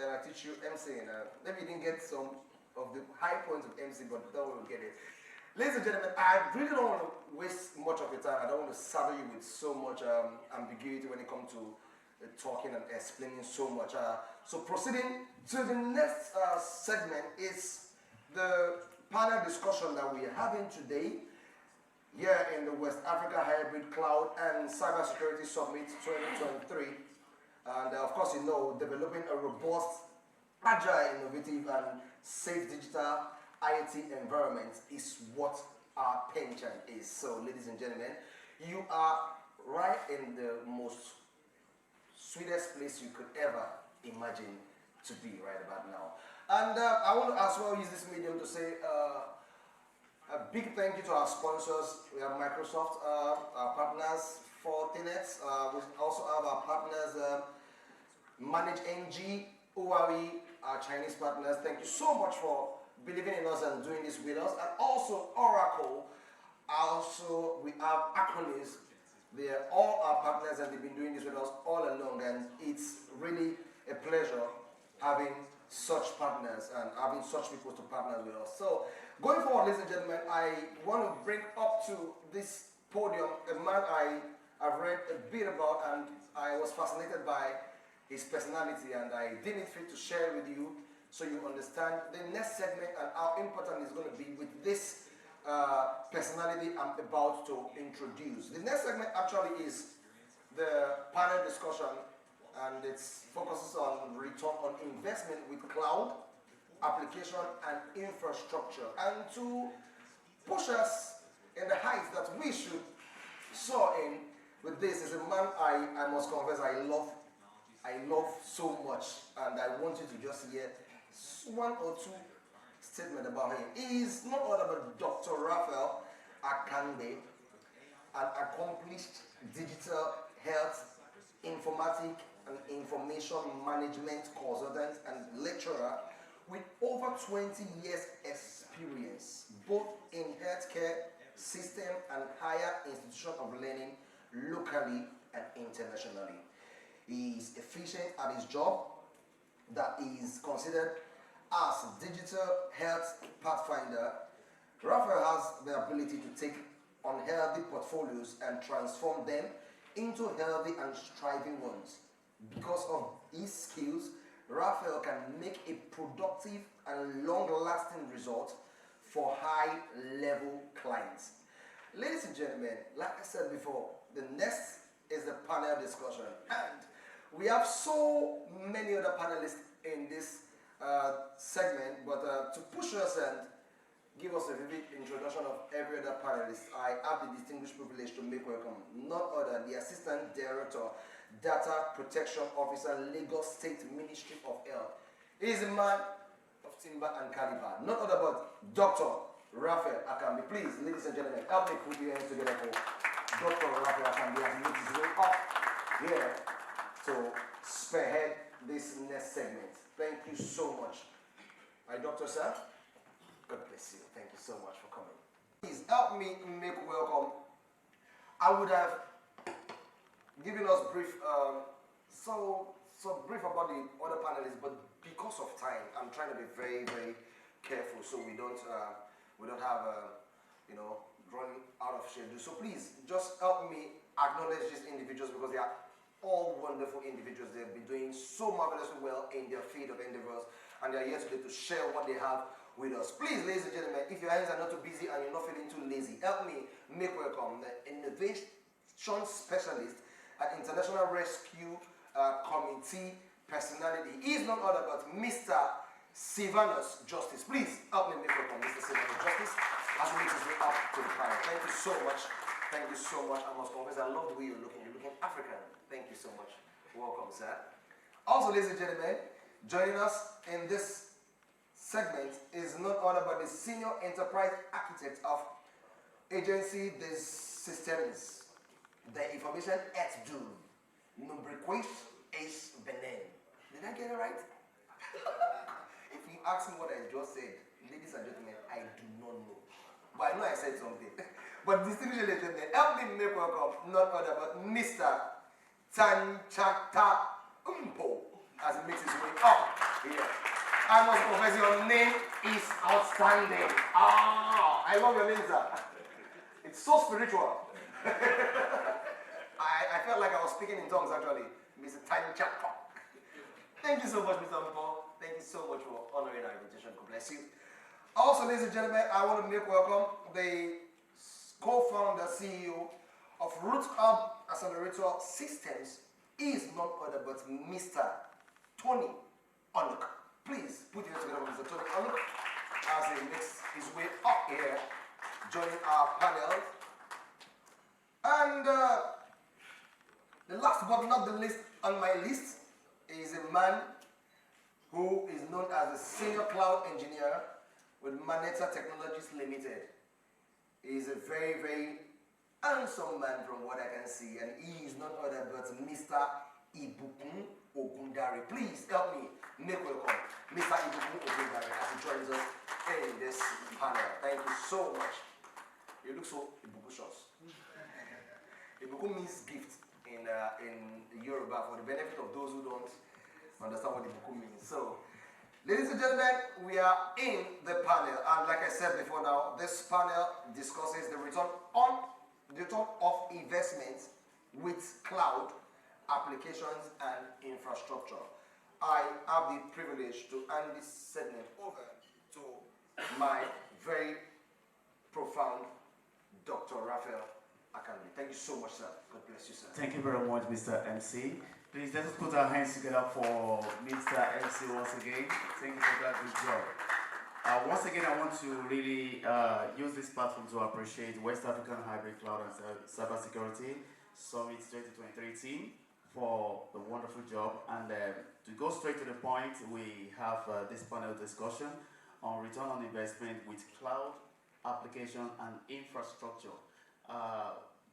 and I teach you MC. Maybe you didn't get some of the high points of MC, but don't will get it. Ladies and gentlemen, I really don't want to waste much of your time. I don't want to saddle you with so much ambiguity when it comes to talking and explaining so much. So proceeding to the next segment is the panel discussion that we are having today here in the West Africa Hybrid Cloud and Cybersecurity Summit 2023. And of course, you know, developing a robust, agile, innovative, and safe digital IoT environment is what our penchant is. So, ladies and gentlemen, you are right in the most sweetest place you could ever imagine to be right about now. And I want to as well use this medium to say a big thank you to our sponsors. We have Microsoft, our partners, Fortinet. We also have our partners, Manage NG, Huawei, our Chinese partners. Thank you so much for believing in us and doing this with us. And also Oracle. Also, we have acronyms. They are all our partners and they've been doing this with us all along. And it's really a pleasure having such partners and having such people to partner with us. So, going forward, ladies and gentlemen, I want to bring up to this podium a man I've read a bit about, and I was fascinated by his personality, and I deem it fit to share with you so you understand the next segment and how important it's going to be with this personality I'm about to introduce. The next segment actually is the panel discussion, and it focuses on return on investment with cloud, application, and infrastructure. And to push us in the heights that we should soar in with this is a man I must confess I love so much, and I want you to just hear one or two statements about him. He is not other than Dr. Raphael Akangbe, an accomplished digital health, informatics, and information management consultant and lecturer with over 20 years experience, both in healthcare system and higher institution of learning locally and internationally. He is efficient at his job that is considered as digital health pathfinder. Raphael has the ability to take unhealthy portfolios and transform them into healthy and striving ones. Because of his skills, Raphael can make a productive and long-lasting result for high-level clients. Ladies and gentlemen, like I said before, the next is the panel discussion, and we have so many other panelists in this segment, but to push us and give us a vivid introduction of every other panelist, I have the distinguished privilege to make welcome none other than the Assistant Director, Data Protection Officer, Lagos State Ministry of Health. He is a man of timber and caliber, none other but Dr. Raphael Akangbe. Please, ladies and gentlemen, help me put your hands together for Dr. Raphael Akangbe as he makes his way up here to spearhead this next segment. Thank you so much. My doctor, sir, God bless you. Thank you so much for coming. Please help me make welcome. I would have given us brief, so brief about the other panelists, but because of time, I'm trying to be very, very careful so we don't have running out of schedule. So please just help me acknowledge these individuals because they are all wonderful individuals. They've been doing so marvelously well in their field of endeavors, and they are here today to share what they have with us. Please, ladies and gentlemen, if your hands are not too busy and you're not feeling too lazy, help me make welcome the innovation specialist at International Rescue Committee personality. He is none other but Mr. Silvanus Justice. Please help me make welcome Mr. Silvanus Justice as we make his way up to the panel. Thank you so much. Thank you so much. I must confess, I love the way you're looking. You're looking African. Thank you so much. Welcome, sir. Also, ladies and gentlemen, joining us in this segment is none other but the Senior Enterprise Architect of Agence des Systémes, the information at do. Numerique is Benin. Did I get it right? If you ask me what I just said, ladies and gentlemen, I do not know. But I know I said something. But distinguished ladies and gentlemen, help me make welcome none other but Mr. Tantchonta M'PO. as he makes his way up here. I must confess, your name is outstanding. I love your name, sir. It's so spiritual. I felt like I was speaking in tongues, actually. Mr. Tantchonta. Thank you so much, Mr. M'PO. Thank you so much for honoring our invitation. God bless you. Also, ladies and gentlemen, I want to make welcome the co-founder, CEO of Roothub Accelerator Systems. Is none other but Mr. Tony Onuk. Please put your hands together for Mr. Tony Onuk as he makes his way up here, joining our panel. And the last but not the least on my list is a man who is known as the Snr Cloud Engineer with Moneta Technology Ltd. He is a very, very handsome man from what I can see, and he is none other but Mr. Ibukun Ogundare. Please help me make welcome Mr. Ibukun Ogundare as he joins us in this panel. Thank you so much. You look so Ibukushous. Ibukun means gift in Yoruba, for the benefit of those who don't understand what Ibukun means. So, ladies and gentlemen, we are in the panel, and like I said before now, this panel discusses the return of investment with cloud applications and infrastructure. I have the privilege to hand this segment over to my very profound Dr. Raphael Akangbe. Thank you so much, sir. God bless you, sir. Thank you very much, Mr. MC. Please let us put our hands together for Mr. MC once again. Thank you for that good job. Once again, I want to really use this platform to appreciate West African Hybrid Cloud and Cybersecurity Summit 2023 team for the wonderful job. And to go straight to the point, we have this panel discussion on return on investment with cloud application and infrastructure.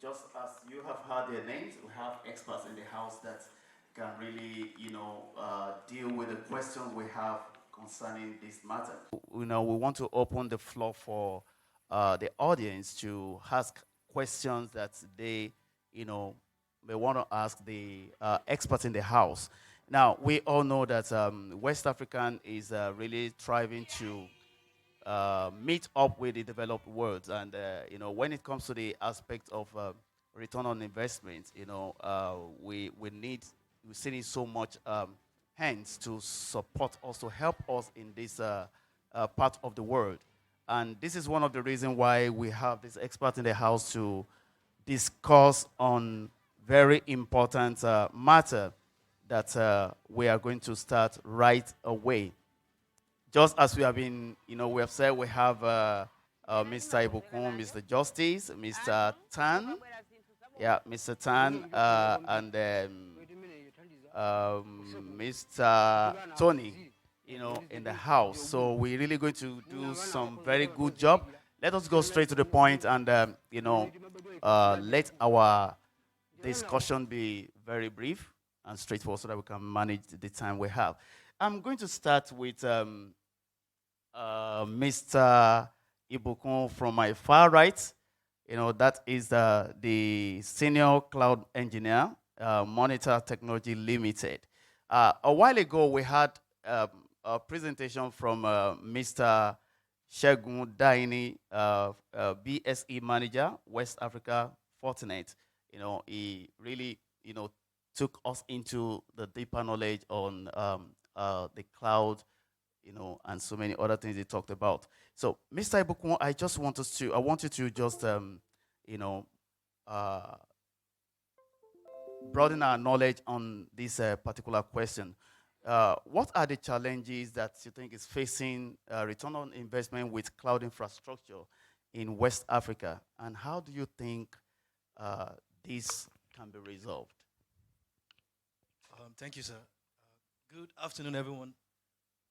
Just as you have heard their names, we have experts in the house that can really, deal with the questions we have concerning this matter. We want to open the floor for the audience to ask questions that they, may want to ask the experts in the house. Now, we all know that West African is really thriving to meet up with the developed world, and when it comes to the aspect of return on investment, we still need so much hands to support us, to help us in this part of the world. And this is one of the reasons why we have this expert in the house to discuss on very important matter that we are going to start right away. Just as we have been, we have said we have Mr. Ibukun, Mr. Justice, Mr. Tan, Mr. Tan, and Mr. Tony, in the house. So we're really going to do some very good job. Let us go straight to the point and, let our discussion be very brief and straightforward so that we can manage the time we have. I'm going to start with Mr. Ibukun from my far right. That is the Senior Cloud Engineer, Moneta Technology Ltd. A while ago, we had a presentation from Mr. Segun Daini, BSE Manager, West Africa Fortinet. He really, took us into the deeper knowledge on the cloud, and so many other things he talked about. So, Mr. Ibukun, I want you to just, broaden our knowledge on this particular question. What are the challenges that you think is facing return on investment with cloud infrastructure in West Africa, and how do you think this can be resolved? Thank you, sir. Good afternoon, everyone.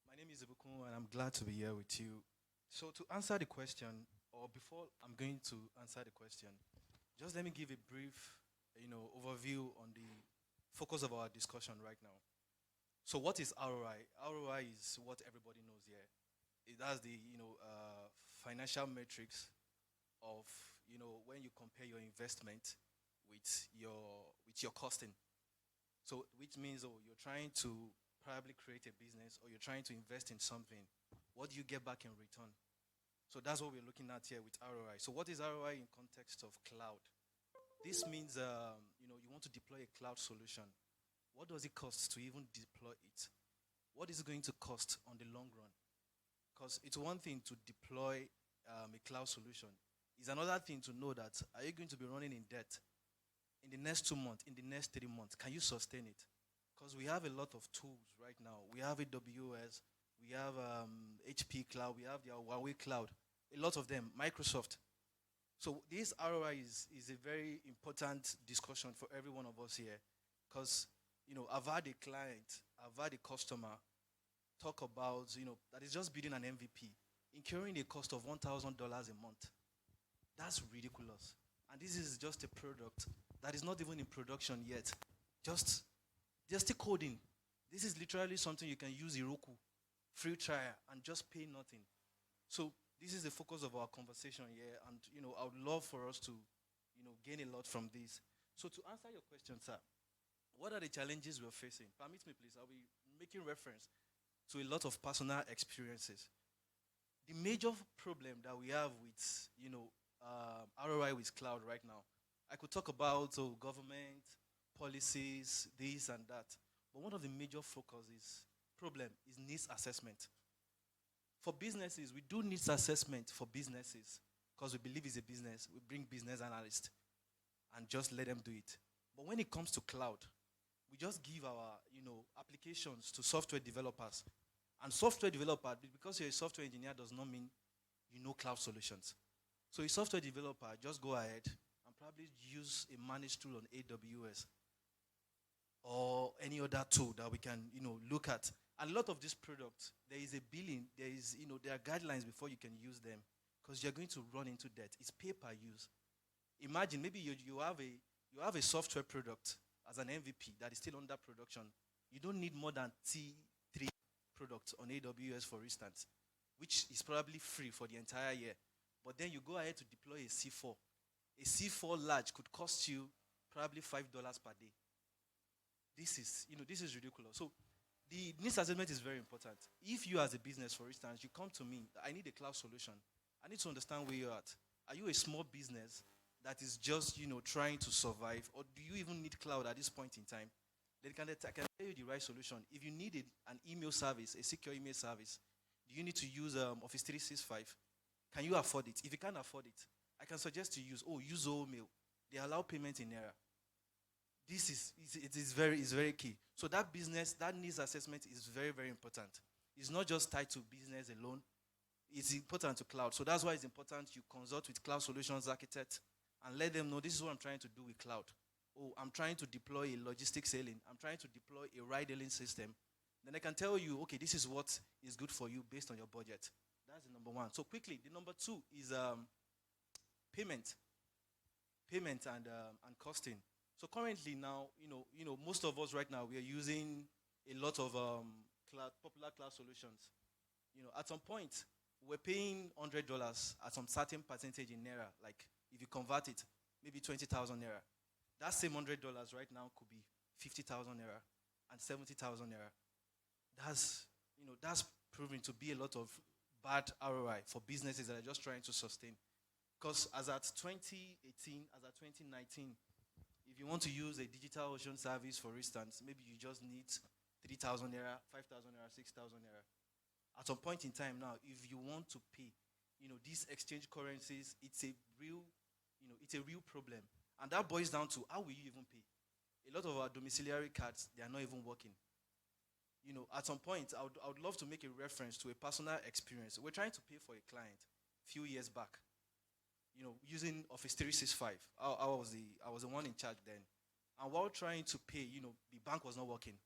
My name is Ibukun, and I'm glad to be here with you. So to answer the question, or before I'm going to answer the question, just let me give a brief, overview on the focus of our discussion right now. So what is ROI? ROI is what everybody knows here. It has the, financial metrics of, when you compare your investment with your costing. So which means you're trying to probably create a business or you're trying to invest in something, what do you get back in return? So that's what we're looking at here with ROI. So what is ROI in context of cloud? This means, you want to deploy a cloud solution. What does it cost to even deploy it? What is it going to cost on the long run? Because it's one thing to deploy a cloud solution. It's another thing to know that, are you going to be running in debt in the next 2 months, in the next 3 months? Can you sustain it? Because we have a lot of tools right now. We have AWS, we have HP Cloud, we have the Huawei Cloud, a lot of them, Microsoft. So this ROI is a very important discussion for every one of us here. Because, I've had a client, I've had a customer talk about, that is just building an MVP, incurring a cost of $1,000 a month. That's ridiculous. And this is just a product that is not even in production yet. They're still coding. This is literally something you can use Heroku, free trial, and just pay nothing. So this is the focus of our conversation here, and I would love for us to, gain a lot from this. So to answer your question, sir, what are the challenges we're facing? Permit me, please. I'll be making reference to a lot of personal experiences. The major problem that we have with, ROI with cloud right now, I could talk about government, policies, this and that. But one of the major problem is needs assessment. For businesses, we do needs assessment for businesses because we believe it's a business. We bring business analysts and just let them do it. But when it comes to cloud, we just give our, applications to software developers. And software developer, because you're a software engineer, does not mean you know cloud solutions. So a software developer, just go ahead and probably use a managed tool on AWS or any other tool that we can, look at. And a lot of these products, there is a billing, there are guidelines before you can use them because you're going to run into debt. It's pay-per-use. Imagine maybe you have a software product as an MVP that is still under production. You don't need more than T3 products on AWS, for instance, which is probably free for the entire year. But then you go ahead to deploy a C4. A C4 large could cost you probably $5 per day. This is ridiculous. So the needs assessment is very important. If you as a business, for instance, you come to me, I need a cloud solution. I need to understand where you're at. Are you a small business that is just, trying to survive, or do you even need cloud at this point in time? Then I can tell you the right solution. If you needed an email service, a secure email service, do you need to use Office 365? Can you afford it? If you can't afford it, I can suggest to use Zomail. They allow payment in error. It is very key. So that needs assessment is very, very important. It's not just tied to business alone. It's important to cloud. So that's why it's important you consult with cloud solutions architect and let them know this is what I'm trying to do with cloud. I'm trying to deploy a logistics hailing. I'm trying to deploy a ride-hailing system. Then I can tell you, okay, this is what is good for you based on your budget. That's the number one. So quickly, the number two is payment and costing. So currently now, most of us right now, we are using a lot of popular cloud solutions. At some point, we're paying $100 at some certain percentage in naira. Like if you convert it, maybe 20,000 naira. That same $100 right now could be 50,000 naira and 70,000 naira. That's proving to be a lot of bad ROI for businesses that are just trying to sustain. Because as at 2018, as at 2019, if you want to use a digital ocean service, for instance, maybe you just need 3,000 naira, 5,000 naira, 6,000 naira. At some point in time now, if you want to pay, these exchange currencies, it's a real problem. And that boils down to how will you even pay? A lot of our domiciliary cards, they are not even working. At some point, I would love to make a reference to a personal experience. We're trying to pay for a client a few years back, using Office 365. I was the one in charge then. And while trying to pay, the bank was not working.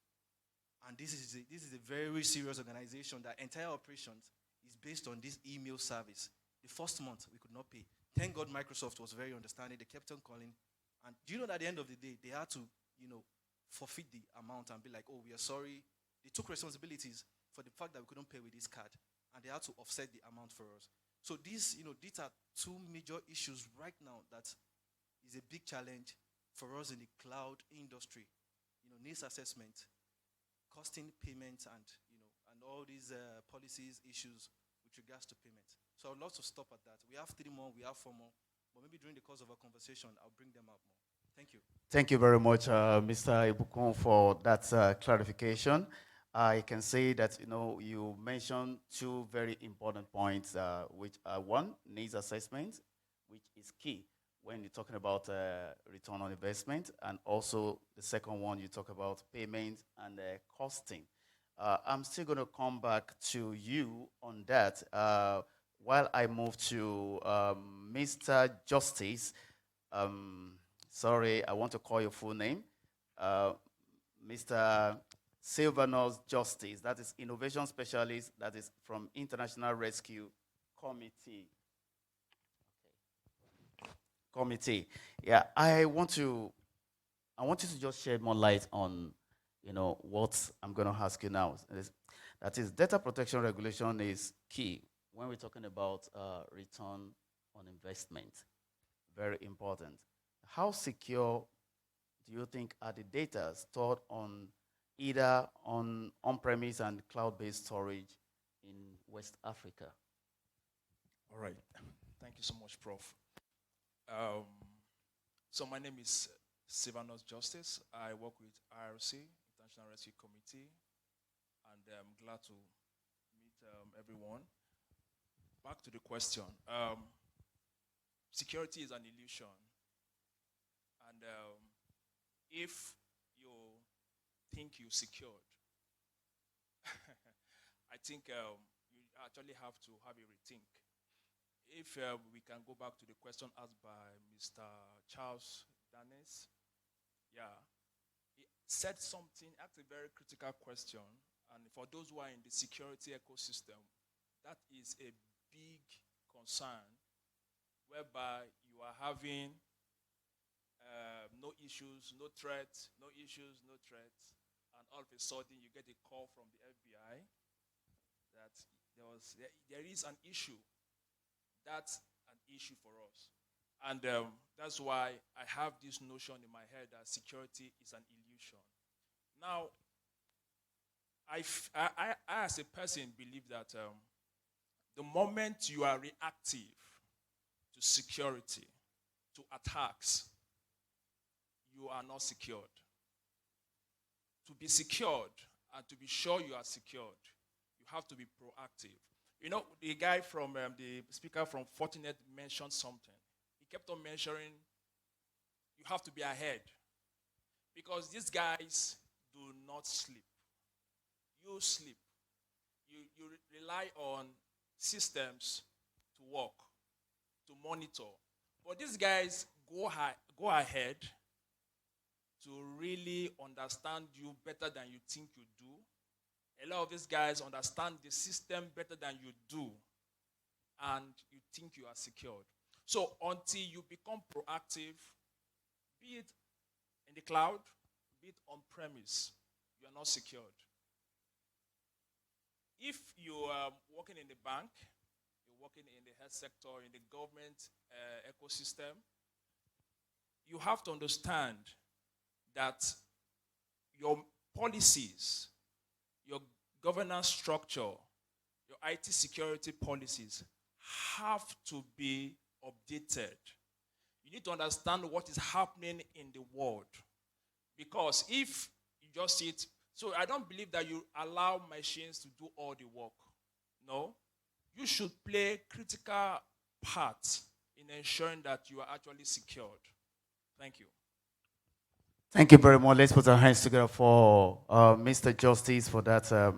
And this is a very serious organization that entire operations is based on this email service. The first month, we could not pay. Thank God Microsoft was very understanding. They kept on calling. And do you know that at the end of the day, they had to, forfeit the amount and be like, oh, we are sorry. They took responsibilities for the fact that we couldn't pay with this card. And they had to offset the amount for us. So these are two major issues right now that is a big challenge for us in the cloud industry. Needs assessment, costing payment and and all these policies issues with regards to payment. So I'd love to stop at that. We have 3 more, we have 4 more, but maybe during the course of our conversation, I'll bring them up more. Thank you. Thank you very much, Mr. Ibukun, for that clarification. I can say that you mentioned 2 very important points, which are one, needs assessment, which is key when you're talking about return on investment, and also the second one, you talk about payment and costing. I'm still going to come back to you on that while I move to Mr. Justice. Sorry, I want to call your full name. Mr. Silvanus Justice, that is Innovation Specialist, that is from International Rescue Committee. Commiteee. Yeah, I want you to just shed more light on, what I'm going to ask you now. That is, data protection regulation is key when we're talking about return on investment. Very important. How secure do you think are the data stored on either on-premise and cloud-based storage in West Africa? All right. Thank you so much, Prof. So my name is Silvanus Justice. I work with IRC, International Rescue Committee, and I'm glad to meet everyone. Back to the question. Security is an illusion. And if you think you're secured, I think you actually have to have a rethink. If we can go back to the question asked by Mr. Charles Danes, he said something, asked a very critical question, and for those who are in the security ecosystem, that is a big concern, whereby you are having no issues, no threats, no issues, no threats, and all of a sudden you get a call from the FBI that there is an issue. That's an issue for us. And that's why I have this notion in my head that security is an illusion. Now, I as a person believe that the moment you are reactive to security, to attacks, you are not secured. To be secured and to be sure you are secured, you have to be proactive. The guy from the speaker from Fortinet mentioned something. He kept on mentioning you have to be ahead because these guys do not sleep. You sleep. You rely on systems to work, to monitor. But these guys go ahead to really understand you better than you think you do. A lot of these guys understand the system better than you do, and you think you are secured. So until you become proactive, be it in the cloud, be it on-premise, you are not secured. If you are working in the bank, you're working in the health sector, in the government ecosystem, you have to understand that your policies, your governance structure, your IT security policies have to be updated. You need to understand what is happening in the world. Because if you just sit, so I don't believe that you allow machines to do all the work. No. You should play critical part in ensuring that you are actually secured. Thank you. Thank you very much. Let's put our hands together for Mr. Justice for that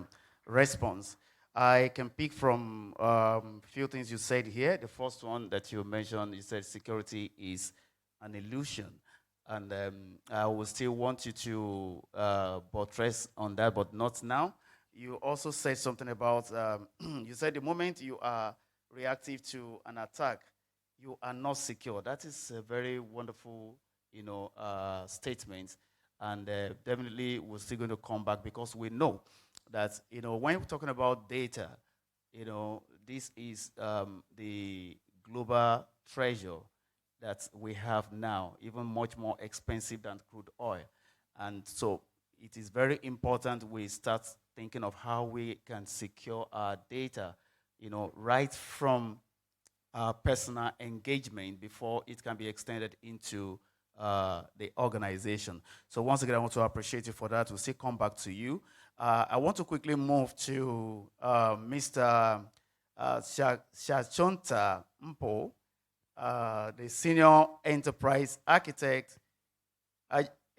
response. I can pick from a few things you said here. The first one that you mentioned, you said security is an illusion. And I will still want you to buttress on that, but not now. You also said something about, you said the moment you are reactive to an attack, you are not secure. That is a very wonderful statement, and definitely we're still going to come back because we know that when we're talking about data, this is the global treasure that we have now, even much more expensive than crude oil, and so it is very important we start thinking of how we can secure our data, right from personal engagement before it can be extended into the organization. So once again, I want to appreciate you for that. We'll still come back to you. I want to quickly move to Mr. Tantchonta M'PO, the Senior Enterprise Architect,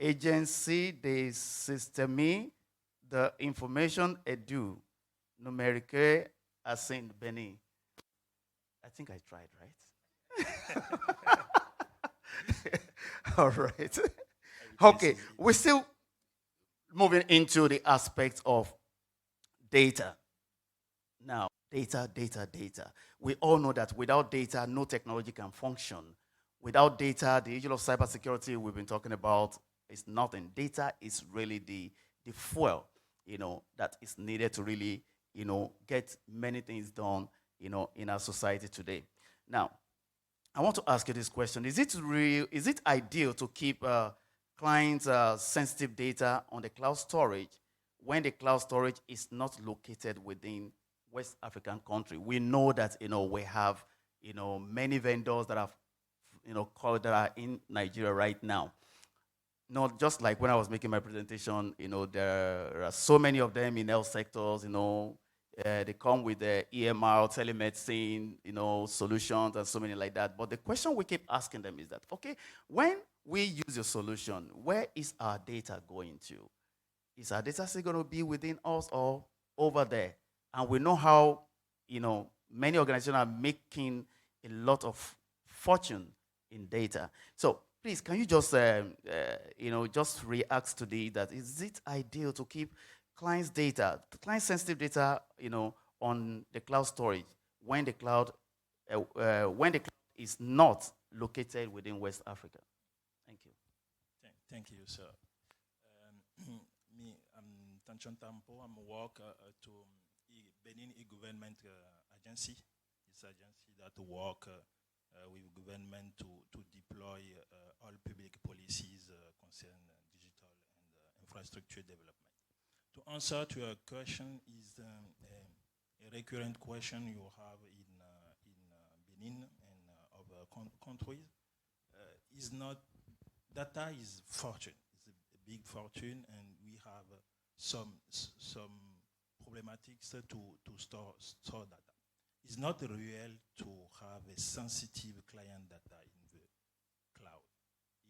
Agence de Systémes de Information Edu, Numerique, ASIN, Benin. I think I tried, right? All right. Okay, we're still moving into the aspect of data. Now, data. We all know that without data, no technology can function. Without data, the issue of cybersecurity we've been talking about is nothing. Data is really the fuel, that is needed to really, get many things done, in our society today. Now, I want to ask you this question. Is it ideal to keep clients' sensitive data on the cloud storage when the cloud storage is not located within West African country? We know that, we have, many vendors that have, that are in Nigeria right now. Not just like when I was making my presentation, there are so many of them in health sectors, they come with the EMR, telemedicine, solutions and so many like that. But the question we keep asking them is that, okay, when we use your solution, where is our data going to? Is our data still going to be within us or over there? And we know how, many organizations are making a lot of fortune in data. So please, can you just, just react to that? Is it ideal to keep clients' data, client-sensitive data, on the cloud storage when the cloud is not located within West Africa? Thank you. Thank you, sir. I'm Tantchonta M'PO. I'm work to Benin government agency. It's agency that work with government to deploy all public policies concern digital and infrastructure development. To answer to your question is a recurrent question you have in Benin and other countries. Is not data is fortune. It's a big fortune, and we have some problematics to store data. It's not real to have a sensitive client data in the cloud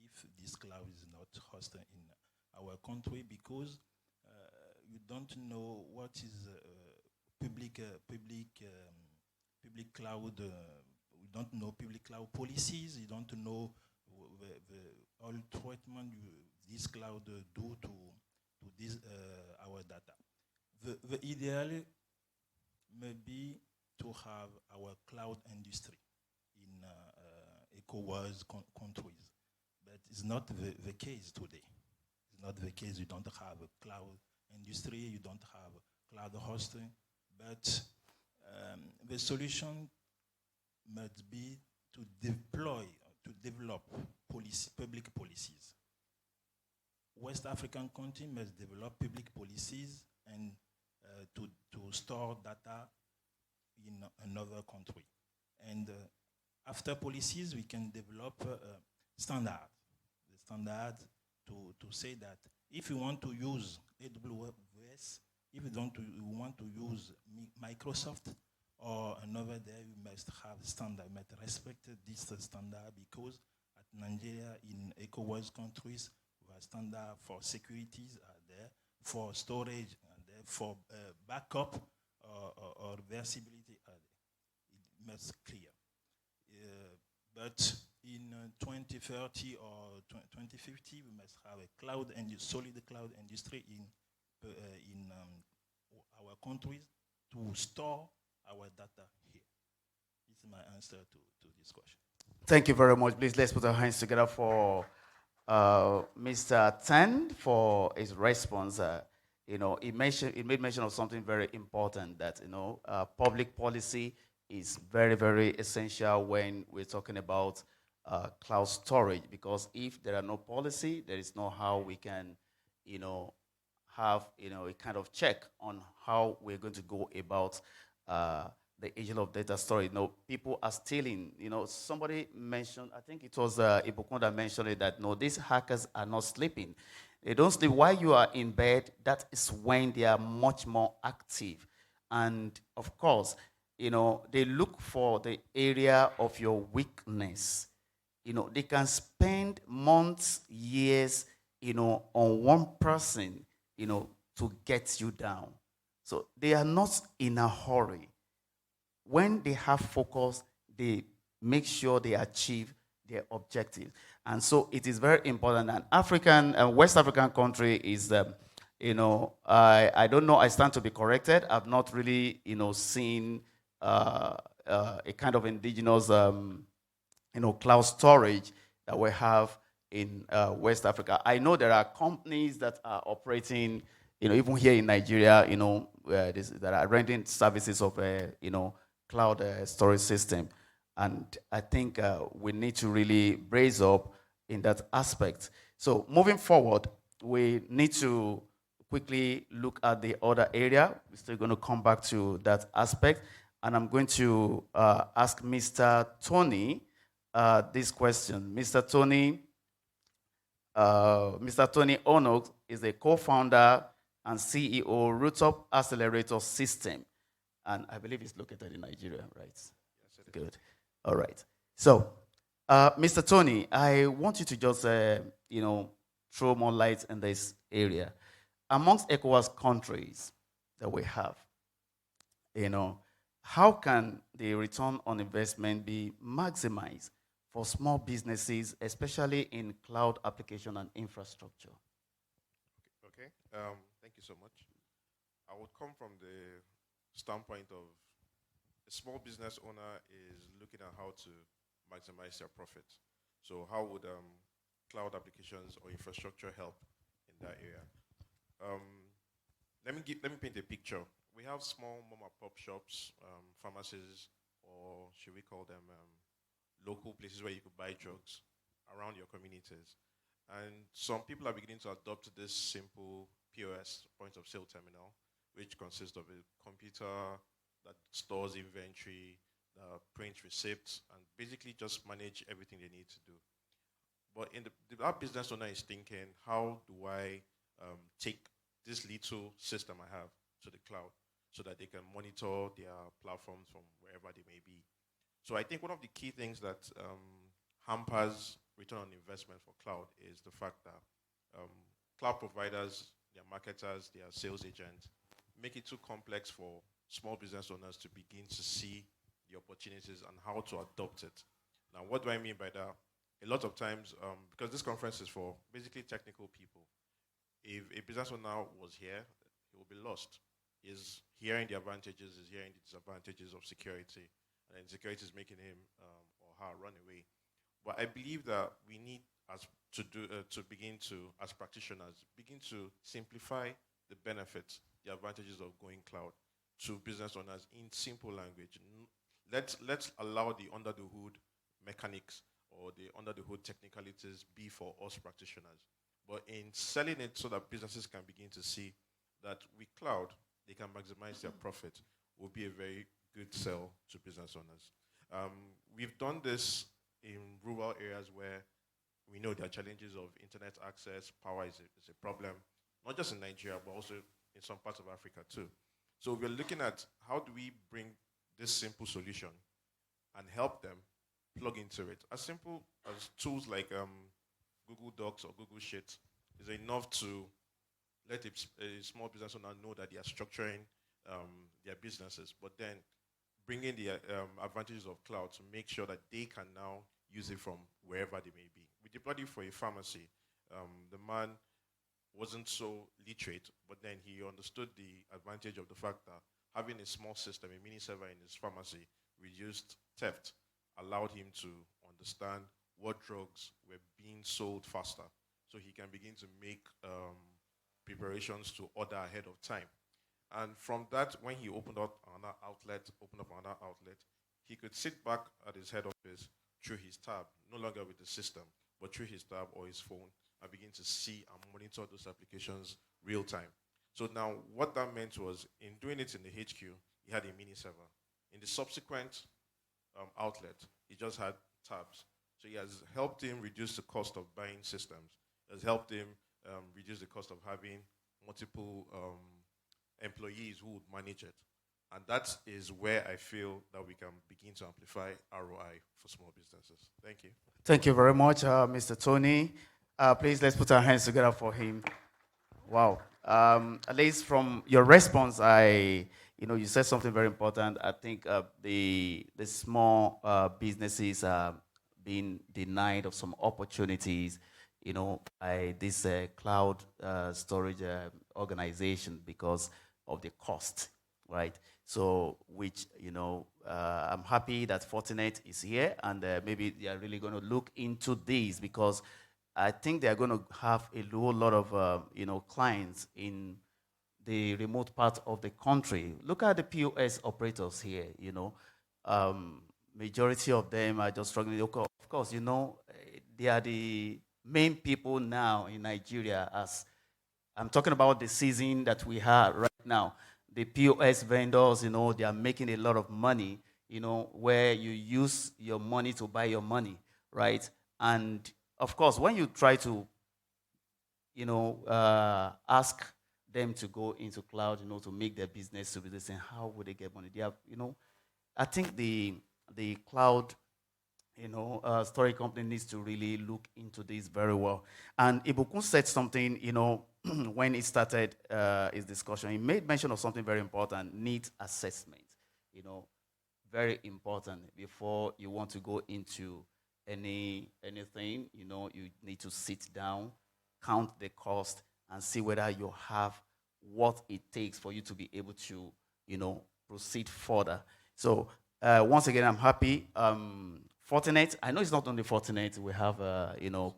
if this cloud is not hosted in our country, because you don't know what is public cloud. You don't know public cloud policies. You don't know the all treatment this cloud do to this our data. The ideal may be to have our cloud industry in ECOWAS countries, but it's not the case today. It's not the case. You don't have a cloud industry, you don't have cloud hosting, but the solution must be to develop public policies. West African country must develop public policies and to store data in another country. And after policies, we can develop standard. The standard to say that if you want to use AWS, if you want to use Microsoft or another day, we must have standard, we must respect this standard, because at Nigeria, in ECOWAS countries, we have standard for securities are there, for storage are there, for backup or reversibility are there. It must clear. But in 2030 or 2050, we must have a cloud and solid cloud industry in our countries to store our data here. This is my answer to this question. Thank you very much. Please, let's put our hands together for Mr. Tan for his response. He made mention of something very important, that public policy is very, very essential when we're talking about cloud storage, because if there are no policy, there is no how we can have, a kind of check on how we're going to go about the agent of data storage. People are stealing. Somebody mentioned, I think it was Ibukun that mentioned it, that no, these hackers are not sleeping. They don't sleep while you are in bed. That is when they are much more active. And of course, they look for the area of your weakness. They can spend months, years, on one person, to get you down. So they are not in a hurry. When they have focus, they make sure they achieve their objective. And so it is very important. An African and West African country is, I don't know, I stand to be corrected. I've not really, seen a kind of indigenous, cloud storage that we have in West Africa. I know there are companies that are operating, even here in Nigeria, that are renting services of, cloud storage system. And I think we need to really brace up in that aspect. So moving forward, we need to quickly look at the other area. We're still going to come back to that aspect. And I'm going to ask Mr. Tony this question. Mr. Tony Onuk is the co-founder and CEO Roothub Accelerator System. And I believe it's located in Nigeria, right? Yes, it is. Good. All right. So, Mr. Tony, I want you to just, throw more light in this area. Amongst ECOWAS countries that we have, how can the return on investment be maximized for small businesses, especially in cloud application and infrastructure? Okay. Thank you so much. I would come from the standpoint of a small business owner is looking at how to maximize their profit. So how would cloud applications or infrastructure help in that area? Let me paint a picture. We have small mom and pop shops, pharmacies, or should we call them local places where you could buy drugs around your communities. And some people are beginning to adopt this simple POS, point of sale terminal, which consists of a computer that stores inventory, prints receipts, and basically just manage everything they need to do. But our business owner is thinking, how do I take this little system I have to the cloud so that they can monitor their platforms from wherever they may be? So I think one of the key things that hampers return on investment for cloud is the fact that cloud providers, their marketers, their sales agents, make it too complex for small business owners to begin to see the opportunities and how to adopt it. Now, what do I mean by that? A lot of times, because this conference is for basically technical people, if a business owner was here, he will be lost. He's hearing the advantages, he's hearing the disadvantages of security, and security is making him or her run away. But I believe that we need to begin to, as practitioners, begin to simplify the benefits, the advantages of going cloud to business owners in simple language. Let's allow the under the hood mechanics or the under the hood technicalities be for us practitioners. But in selling it so that businesses can begin to see that with cloud, they can maximize their profit will be a very good sell to business owners. We've done this in rural areas where we know there are challenges of internet access, power is a problem, not just in Nigeria, but also in some parts of Africa too. So we're looking at how do we bring this simple solution and help them plug into it. As simple as tools like Google Docs or Google Sheets is enough to let a small business owner know that they are structuring their businesses, but then bring in the advantages of cloud to make sure that they can now use it from wherever they may be. We deployed it for a pharmacy. The man wasn't so literate, but then he understood the advantage of the fact that having a small system, a mini server in his pharmacy, reduced theft, allowed him to understand what drugs were being sold faster, so he can begin to make preparations to order ahead of time. And from that, when he opened up another outlet, he could sit back at his head office through his tab, no longer with the system, but through his tab or his phone, and begin to see and monitor those applications real time. So now what that meant was, in doing it in the HQ, he had a mini server. In the subsequent outlet, he just had tabs. So he has helped him reduce the cost of buying systems. It has helped him reduce the cost of having multiple employees who would manage it. And that is where I feel that we can begin to amplify ROI for small businesses. Thank you. Thank you very much, Mr. Tony. Please, let's put our hands together for him. Wow. At least from your response, you said something very important. I think the small businesses are being denied of some opportunities, by this cloud storage organization because of the cost, right? So, which, I'm happy that Fortinet is here, and maybe they are really going to look into these, because I think they are going to have a whole lot of, clients in the remote part of the country. Look at the POS operators here, majority of them are just struggling. Of course, they are the main people now in Nigeria. As I'm talking about the season that we have right now, the POS vendors, they are making a lot of money, where you use your money to buy your money, right? And of course, when you try to, ask them to go into cloud, to make their business to be the same, how would they get money? They have, I think the cloud, storage company needs to really look into this very well. And Ibukun said something, when he started his discussion. He made mention of something very important: needs assessment. Very important before you want to go into anything. You need to sit down, count the cost, and see whether you have what it takes for you to be able to, proceed further. So once again, I'm happy. Fortinet, I know it's not only Fortinet. We have,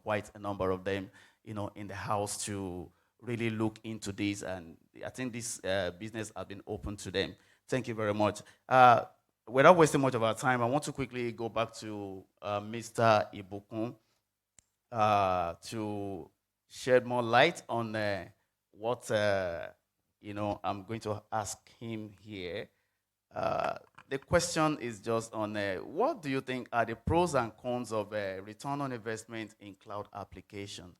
quite a number of them, in the house to really look into this, and I think this business has been open to them. Thank you very much. Without wasting much of our time, I want to quickly go back to Mr. Ibukun to shed more light on what I'm going to ask him here. The question is just on what do you think are the pros and cons of return on investment in cloud application,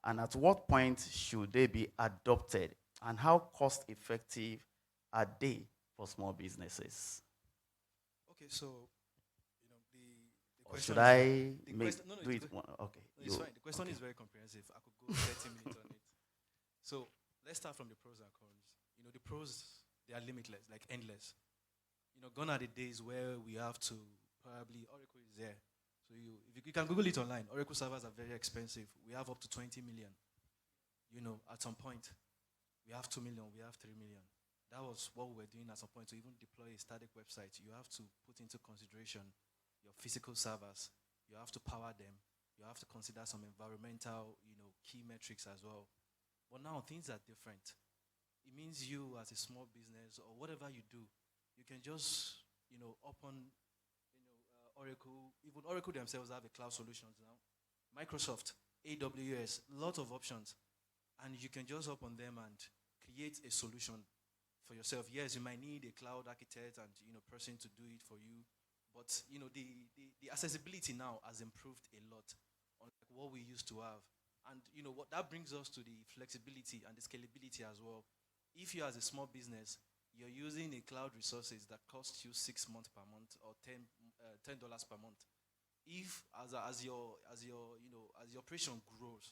and at what point should they be adopted, and how cost effective are they for small businesses? Okay, so the Or question. should I The make question, no, no, do it's it one? Okay. No, it's fine. The question is very comprehensive. I could go 30 minutes on it. So let's start from the pros and cons. The pros, they are limitless, like endless. Gone are the days where we have to probably, Oracle is there. So if you can Google it online, Oracle servers are very expensive. We have up to 20 million. At some point, we have 2 million, we have 3 million. That was what we were doing at some point. To even deploy a static website, you have to put into consideration your physical servers. You have to power them. You have to consider some environmental, key metrics as well. But now things are different. It means you as a small business or whatever you do, you can just, open, Oracle. Even Oracle themselves have a cloud solutions now. Microsoft, AWS, lot of options. And you can just open them and create a solution for yourself. Yes, you might need a cloud architect and, person to do it for you. But, the accessibility now has improved a lot on what we used to have. And, what that brings us to the flexibility and the scalability as well. If you as a small business, you're using a cloud resources that costs you 6 months per month or $10 per month. If as your operation grows,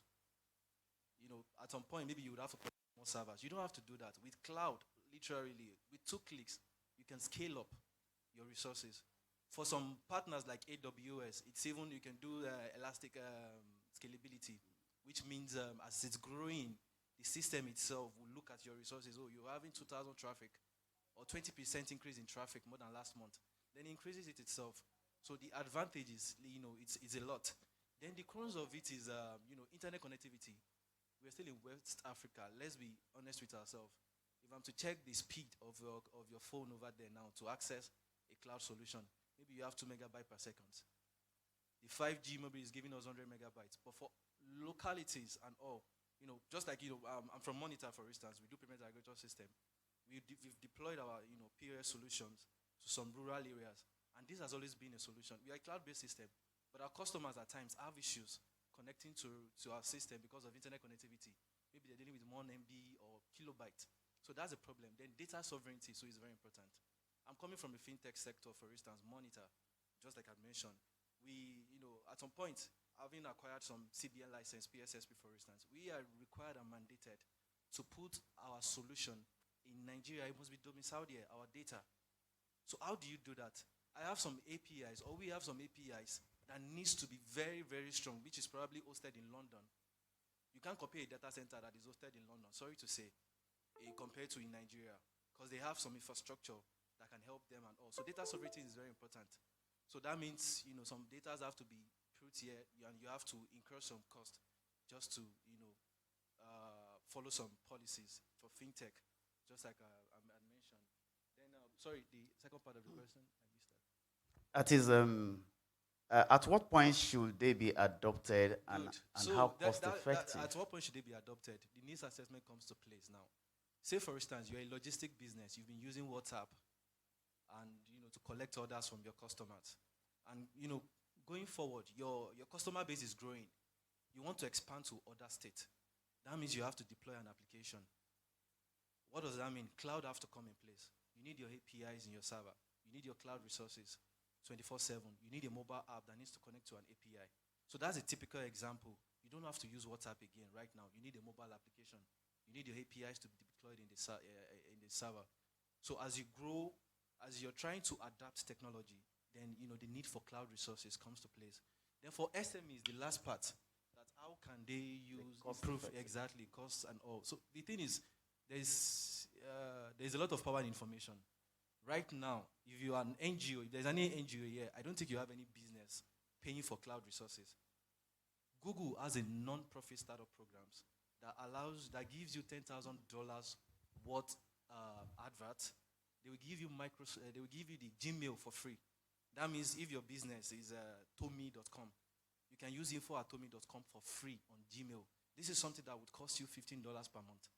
at some point maybe you would have to put more servers. You don't have to do that. With cloud, literally, with 2 clicks, you can scale up your resources. For some partners like AWS, it's even, you can do elastic scalability, which means as it's growing, the system itself will look at your resources. Oh, you're having 2,000 traffic or 20% increase in traffic more than last month. Then it increases it itself. So the advantage is, it's a lot. Then the cons of it is, internet connectivity. We're still in West Africa. Let's be honest with ourselves. If I'm to check the speed of your phone over there now to access a cloud solution, maybe you have 2 megabytes per second. The 5G maybe is giving us 100 megabytes. But for localities and all, just like, I'm from Moneta, for instance. We do payment aggregator system. We've deployed our, POS solutions to some rural areas. And this has always been a solution. We are a cloud-based system, but our customers at times have issues connecting to our system because of internet connectivity. Maybe they're dealing with 1 MB or kilobyte. So that's a problem. Then data sovereignty, so is very important. I'm coming from the fintech sector, for instance, Moneta, just like I mentioned. We, at some point, having acquired some CBN license, PSSP, for instance, we are required and mandated to put our solution in Nigeria. It must be domiciled here, our data. So how do you do that? I have some APIs, or we have some APIs that needs to be very, very strong, which is probably hosted in London. You can't compare a data center that is hosted in London, sorry to say, compared to in Nigeria, because they have some infrastructure that can help them and all. So data sovereignty is very important. So that means, some data have to be put here, and you have to incur some cost just to, follow some policies for fintech, just like I mentioned. Then, sorry, the second part of the question, I missed that. That is, at what point should they be adopted and so how cost effective? At what point should they be adopted? The needs assessment comes to place now. Say, for instance, you're a logistic business. You've been using WhatsApp and, to collect orders from your customers. And, going forward, your customer base is growing. You want to expand to other states. That means you have to deploy an application. What does that mean? Cloud have to come in place. You need your APIs in your server. You need your cloud resources 24/7. You need a mobile app that needs to connect to an API. So that's a typical example. You don't have to use WhatsApp again right now. You need a mobile application. You need your APIs to be deployed in the server. So as you grow, as you're trying to adapt technology, then the need for cloud resources comes to place. Then for SMEs, the last part, that how can they improve exactly costs and all. So the thing is, there's a lot of power in information. Right now, if you are an NGO, if there's any NGO here, I don't think you have any business paying for cloud resources. Google has a non-profit startup programs that gives you $10,000 worth advert. They will give you the Gmail for free. That means if your business is Tomi.com, you can use info@tomi.com for free on Gmail. This is something that would cost you $15 per month.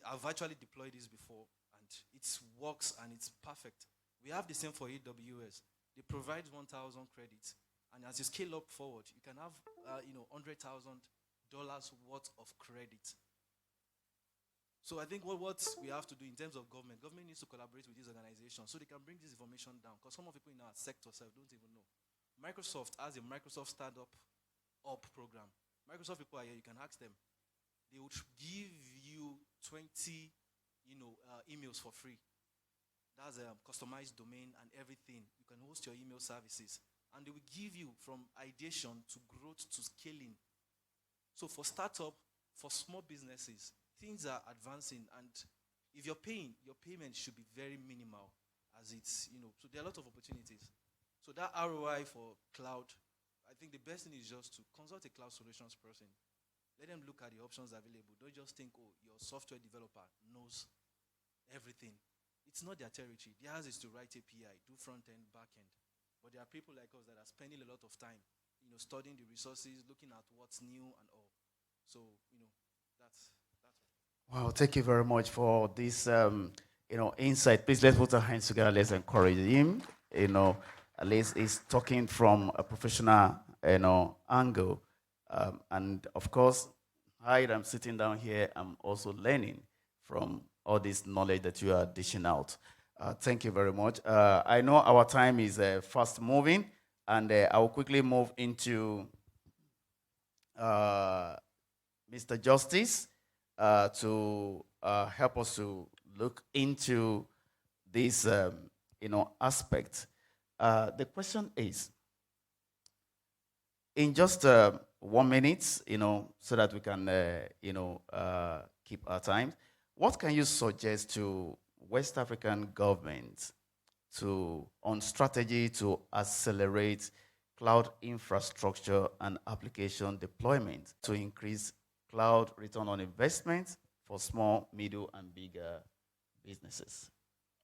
I've actually deployed this before, and it works and it's perfect. We have the same for AWS. They provide 1,000 credits, and as you scale up forward, you can have $100,000 worth of credit. So I think what we have to do in terms of government needs to collaborate with these organizations so they can bring this information down, because some of the people in our sector don't even know. Microsoft has a Microsoft Startup Up program. Microsoft people are here, you can ask them. They would give you 20 emails for free. That's a customized domain and everything. You can host your email services. And they will give you from ideation to growth to scaling. So for startup, for small businesses, things are advancing, and if you're paying, your payment should be very minimal, as it's, so there are a lot of opportunities. So that ROI for cloud, I think the best thing is just to consult a cloud solutions person. Let them look at the options available. Don't just think, your software developer knows everything. It's not their territory. Theirs is to write API, do front end, back end. But there are people like us that are spending a lot of time, studying the resources, looking at what's new and all. So, that's Wow, thank you very much for this, insight. Please let's put our hands together. Let's encourage him. At least he's talking from a professional, angle. And of course, I'm sitting down here. I'm also learning from all this knowledge that you are dishing out. Thank you very much. I know our time is fast moving, and I will quickly move into Mr. Justice to help us to look into this, aspect. The question is, in just 1 minute, so that we can, keep our time, what can you suggest to West African governments on strategy to accelerate cloud infrastructure and application deployment to increase cloud return on investment for small, middle, and bigger businesses?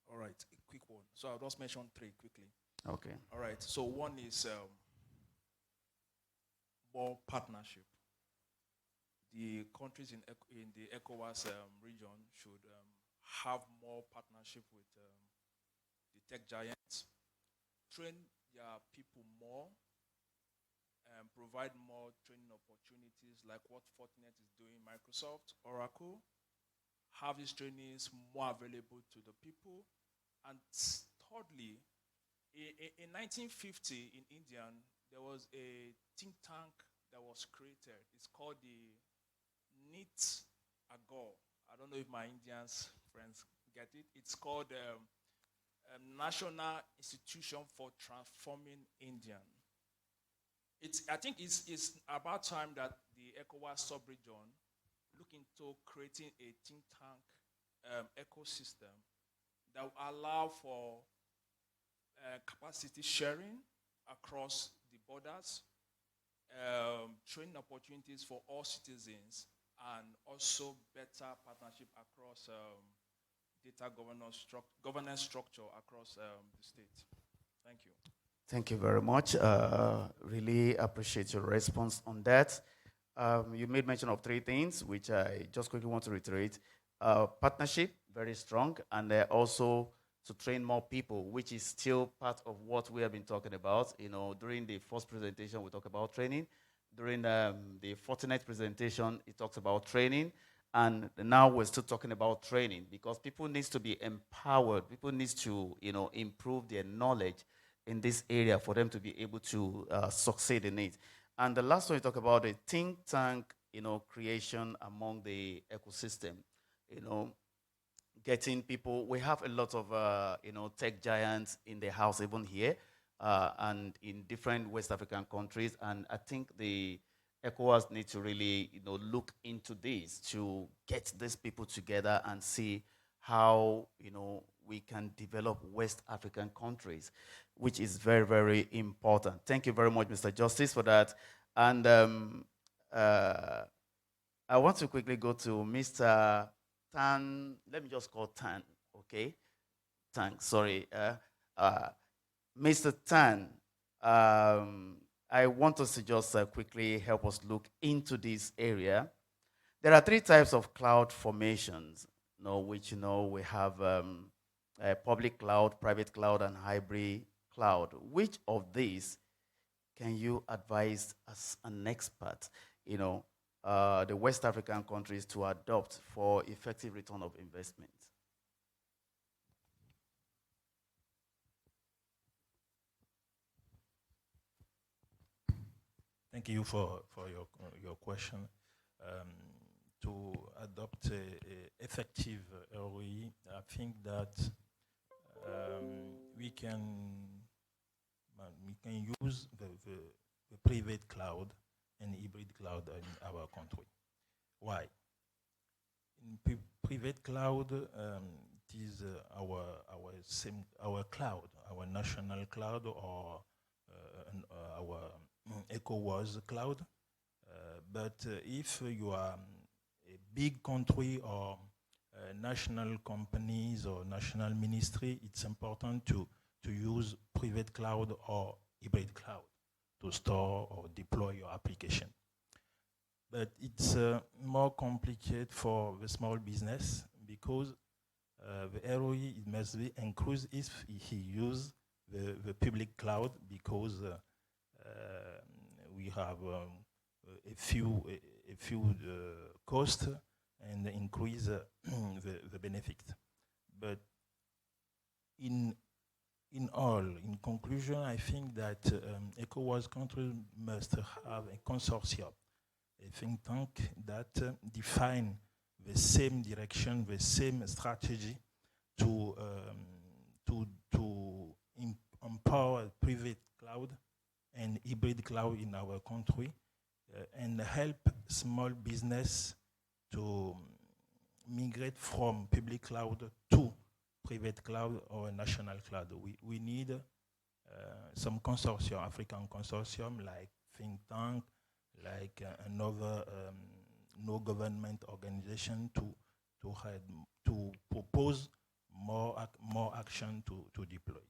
All right, a quick one. So I'll just mention 3 quickly. Okay. All right, so one is more partnership. the countries in the ECOWAS region should have more partnership with the tech giants, train their people more, and provide more training opportunities like what Fortinet is doing, Microsoft, Oracle, have these trainings more available to the people. And thirdly, in 1950 in India, there was a think tank that was created. It's called the NIT Agor. I don't know if my Indian friends get it. It's called National Institution for Transforming India. I think it's about time that the ECOWAS sub-region look into creating a think tank ecosystem that will allow for capacity sharing across the borders, training opportunities for all citizens, and also better partnership across data governance structure across the state. Thank you. Thank you very much. Really appreciate your response on that. You made mention of three things, which I just quickly want to reiterate. Partnership, very strong, and also to train more people, which is still part of what we have been talking about. You know, during the first presentation, we talked about training. During the Fortinet presentation, it talks about training. And now we're still talking about training because people need to be empowered. People need to, you know, improve their knowledge in this area for them to be able to succeed in it. And the last one, you talk about a think tank, you know, creation among the ecosystem, you know, getting people. We have a lot of, you know, tech giants in the house, even here, and in different West African countries. And I think the ECOWAS need to really, you know, look into this to get these people together and see how, you know, we can develop West African countries, which is very, very important. Thank you very much, Mr. Justice, for that. And I want to quickly go to Mr. Tan. Let me just call Tan, okay? Tan, sorry. Mr. Tan, I want us to just quickly help us look into this area. There are three types of cloud formations, you know, which, you know, we have public cloud, private cloud, and hybrid cloud. Which of these can you advise as an expert, you know, the West African countries to adopt for effective return of investment? Thank you for your question. To adopt a effective ROI, I think that we can use the private cloud and hybrid cloud in our country. Why? In private cloud, it is our cloud, our national cloud, or our ECOWAS cloud. But if you are a big country or national companies or national ministry, it's important to use private cloud or hybrid cloud to store or deploy your application. But it's more complicated for the small business because the ROI must be increased if he use the public cloud because we have a few cost and increase the benefit. But in conclusion, I think that ECOWAS countries must have a consortium, a think tank that define the same direction, the same strategy to empower private cloud and hybrid cloud in our country and help small business to migrate from public cloud to private cloud or national cloud. We need some consortium, African consortium, like think tank, like another no government organization to propose more action to deploy.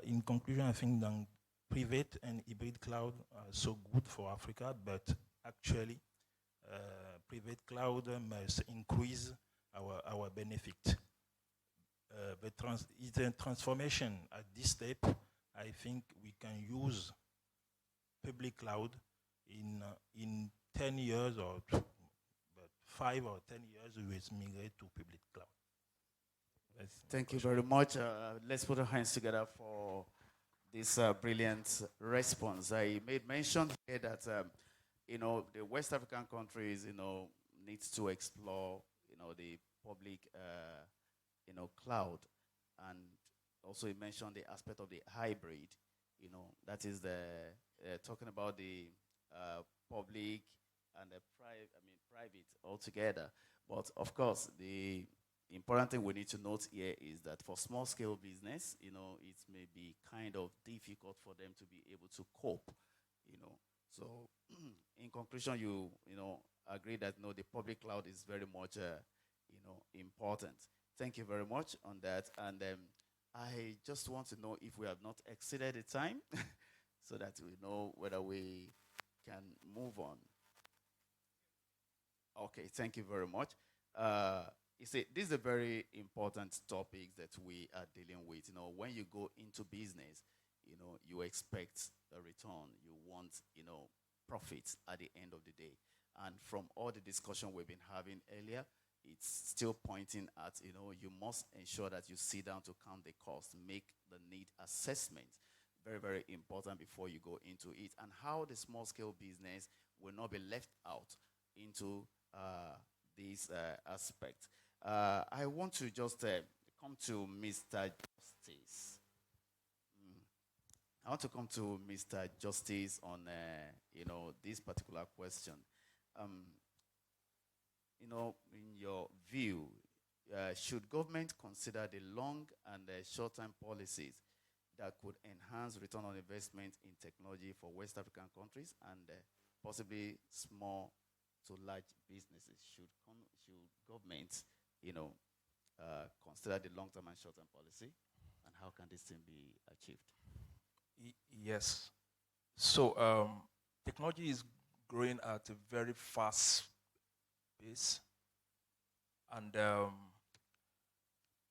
In conclusion, I think that private and hybrid cloud are so good for Africa, but actually private cloud must increase our benefit. It's a transformation at this step. I think we can use public cloud in 10 years or 5 or 10 years, we will migrate to public cloud. Thank you very much. Let's put our hands together for this brilliant response. I made mention here that the West African countries needs to explore the public cloud, and also you mentioned the aspect of the hybrid. That is the talking about the public and the private altogether. But of course, the important thing we need to note here is that for small scale business, it may be kind of difficult for them to be able to cope, So in conclusion, you agree that the public cloud is very much important. Thank you very much on that. And I just want to know if we have not exceeded the time so that we know whether we can move on. Okay, thank you very much. You see, this is a very important topic that we are dealing with. When you go into business, you expect a return. You want, profits at the end of the day. And from all the discussion we've been having earlier, it's still pointing at, you must ensure that you sit down to count the cost, make the need assessment. Very, very important before you go into it. And how the small scale business will not be left out into this aspect. I want to just come to Mr. Justice. I want to come to Mr. Justice on this particular question. In your view, should government consider the long and short-term policies that could enhance return on investment in technology for West African countries and possibly small to large businesses? Should government, consider the long-term and short-term policy, and how can this thing be achieved? Yes. So technology is growing at a very fast pace, and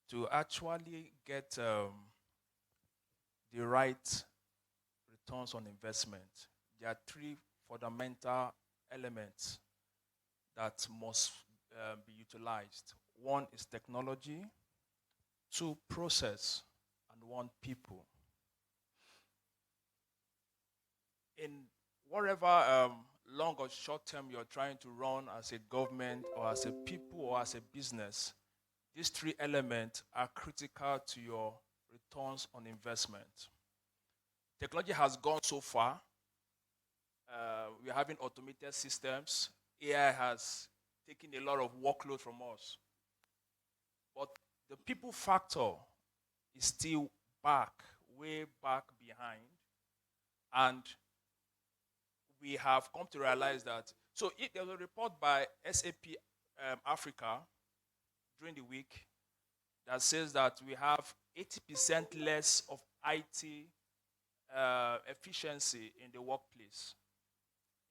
to actually get the right returns on investment, there are three fundamental elements that must be utilized. One is technology, two, process, and one, people. In whatever long or short term you're trying to run as a government or as a people or as a business, these three elements are critical to your returns on investment. Technology has gone so far. We're having automated systems. AI has taken a lot of workload from us. But the people factor is still way back behind. And we have come to realize that. So there was a report by SAP Africa during the week that says that we have 80% less of IT efficiency in the workplace.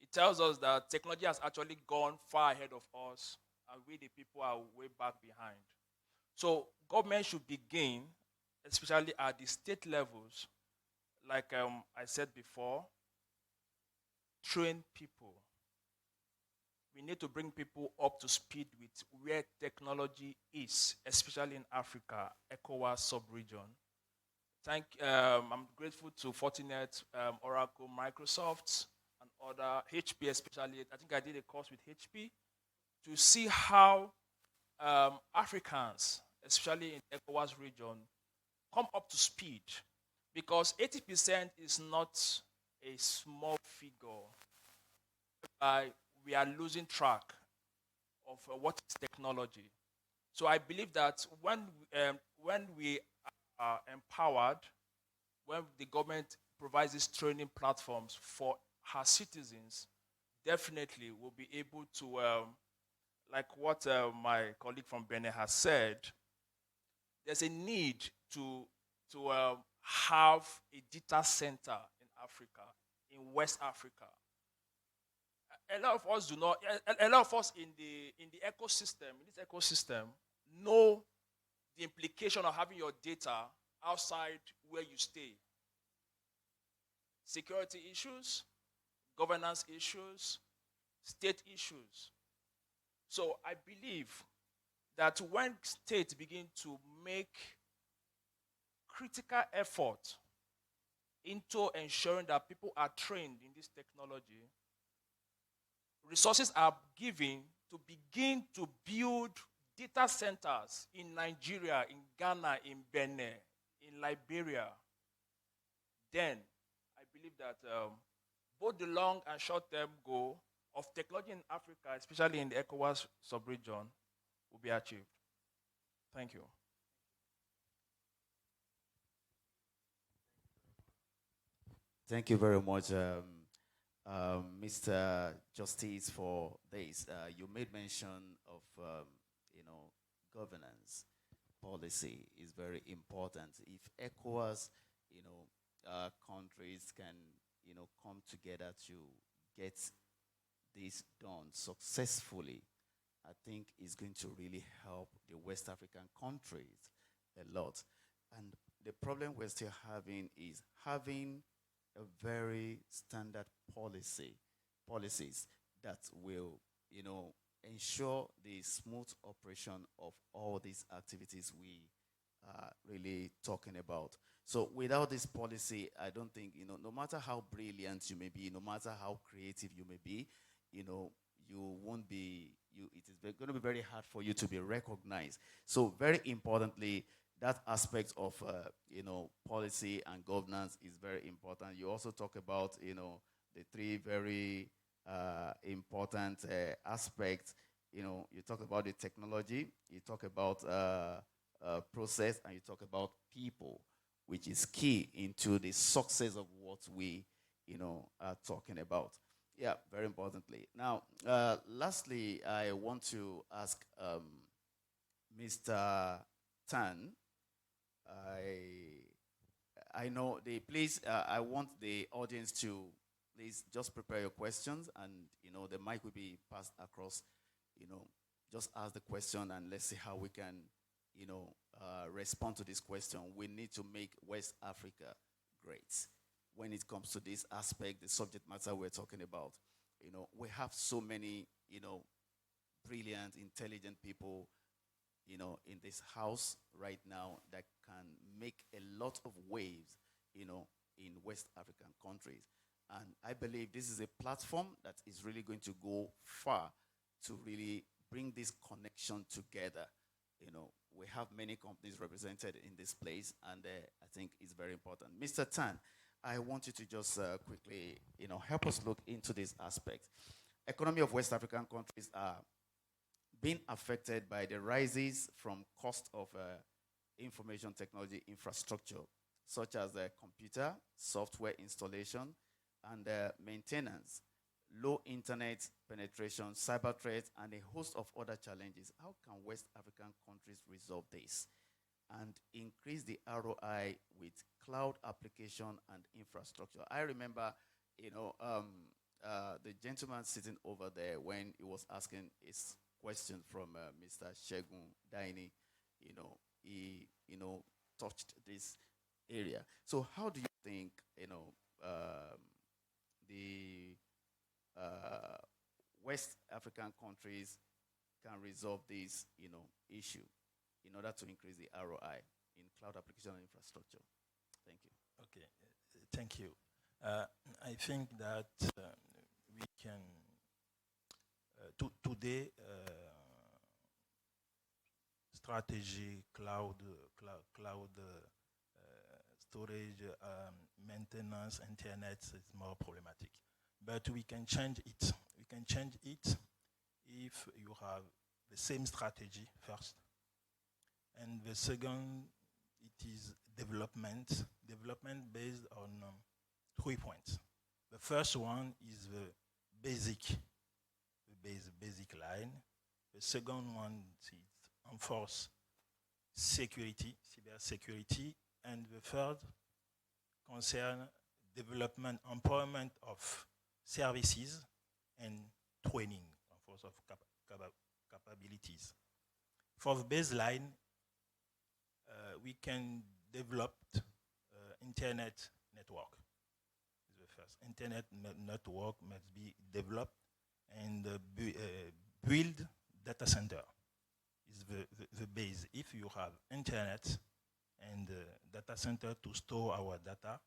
It tells us that technology has actually gone far ahead of us, and we, the people, are way back behind. So government should begin, especially at the state levels, like I said before, train people. We need to bring people up to speed with where technology is, especially in Africa, ECOWAS sub-region. I'm grateful to Fortinet, Oracle, Microsoft, and other, HP especially. I think I did a course with HP to see how Africans, especially in ECOWAS region, come up to speed. Because 80% is not a small figure. We are losing track of what is technology. So I believe that when we are empowered, when the government provides these training platforms for her citizens, definitely we'll be able to, like what my colleague from Benin has said, there's a need to have a data center in Africa, in West Africa. a lot of us do not. A lot of us in the ecosystem, in this ecosystem, know the implication of having your data outside where you stay. Security issues, governance issues, state issues. So I believe that when states begin to make critical effort into ensuring that people are trained in this technology, resources are given to begin to build data centers in Nigeria, in Ghana, in Benin, in Liberia, then I believe that both the long and short-term goal of technology in Africa, especially in the ECOWAS sub-region, will be achieved. Thank you. Thank you very much, Mr. Justice, for this. You made mention of, governance policy is very important. If ECOWAS, countries can, come together to get this done successfully, I think it's going to really help the West African countries a lot. And the problem we're still having is having a very standard policies that will, ensure the smooth operation of all these activities we are really talking about. So without this policy, I don't think, no matter how brilliant you may be, no matter how creative you may be, you won't be, it is going to be very hard for you to be recognized. So very importantly, that aspect of, policy and governance is very important. You also talk about, the three very important aspects. You talk about the technology, you talk about process, and you talk about people, which is key into the success of what we, are talking about. Yeah, very importantly. Now, lastly, I want to ask Mr. Tan. I know please, I want the audience to please just prepare your questions, and the mic will be passed across. Just ask the question, and let's see how we can respond to this question. We need to make West Africa great when it comes to this aspect, the subject matter we're talking about. We have so many brilliant, intelligent people in this house right now that can make a lot of waves in West African countries. And I believe this is a platform that is really going to go far to really bring this connection together. We have many companies represented in this place, and I think it's very important. Mr. Tan, I want you to just quickly, help us look into this aspect. Economy of West African countries are being affected by the rises from cost of information technology infrastructure, such as computer, software installation, and maintenance, low internet penetration, cyber threats, and a host of other challenges. How can West African countries resolve this and increase the ROI with cloud application and infrastructure? I remember, the gentleman sitting over there when he was asking his question from Mr. Shegun Daini, he, touched this area. So how do you think, the West African countries can resolve this, issue in order to increase the ROI in cloud application and infrastructure? Thank you. Okay, thank you. I think that we can, today, strategy, cloud storage, maintenance, internet is more problematic. But we can change it. We can change it if you have the same strategy first. And the second, it is development based on 3 points. The first one is the basic line. The second one is enforce security, cyber security, and the third concern development, empowerment of services and training, reinforce of capabilities. For the baseline, we can develop internet network. The first internet network must be developed and build data center is the base. If you have internet and data center to store our data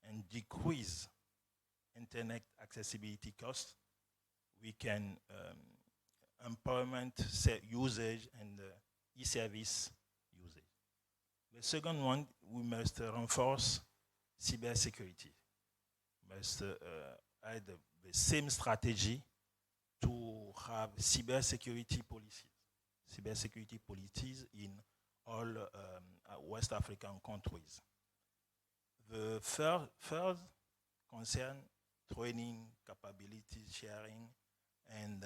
and decrease internet accessibility costs, we can empowerment usage and e-service usage. The second one, we must reinforce cybersecurity. Must add the same strategy to have cybersecurity policies in all West African countries. The third concern training, capability sharing, and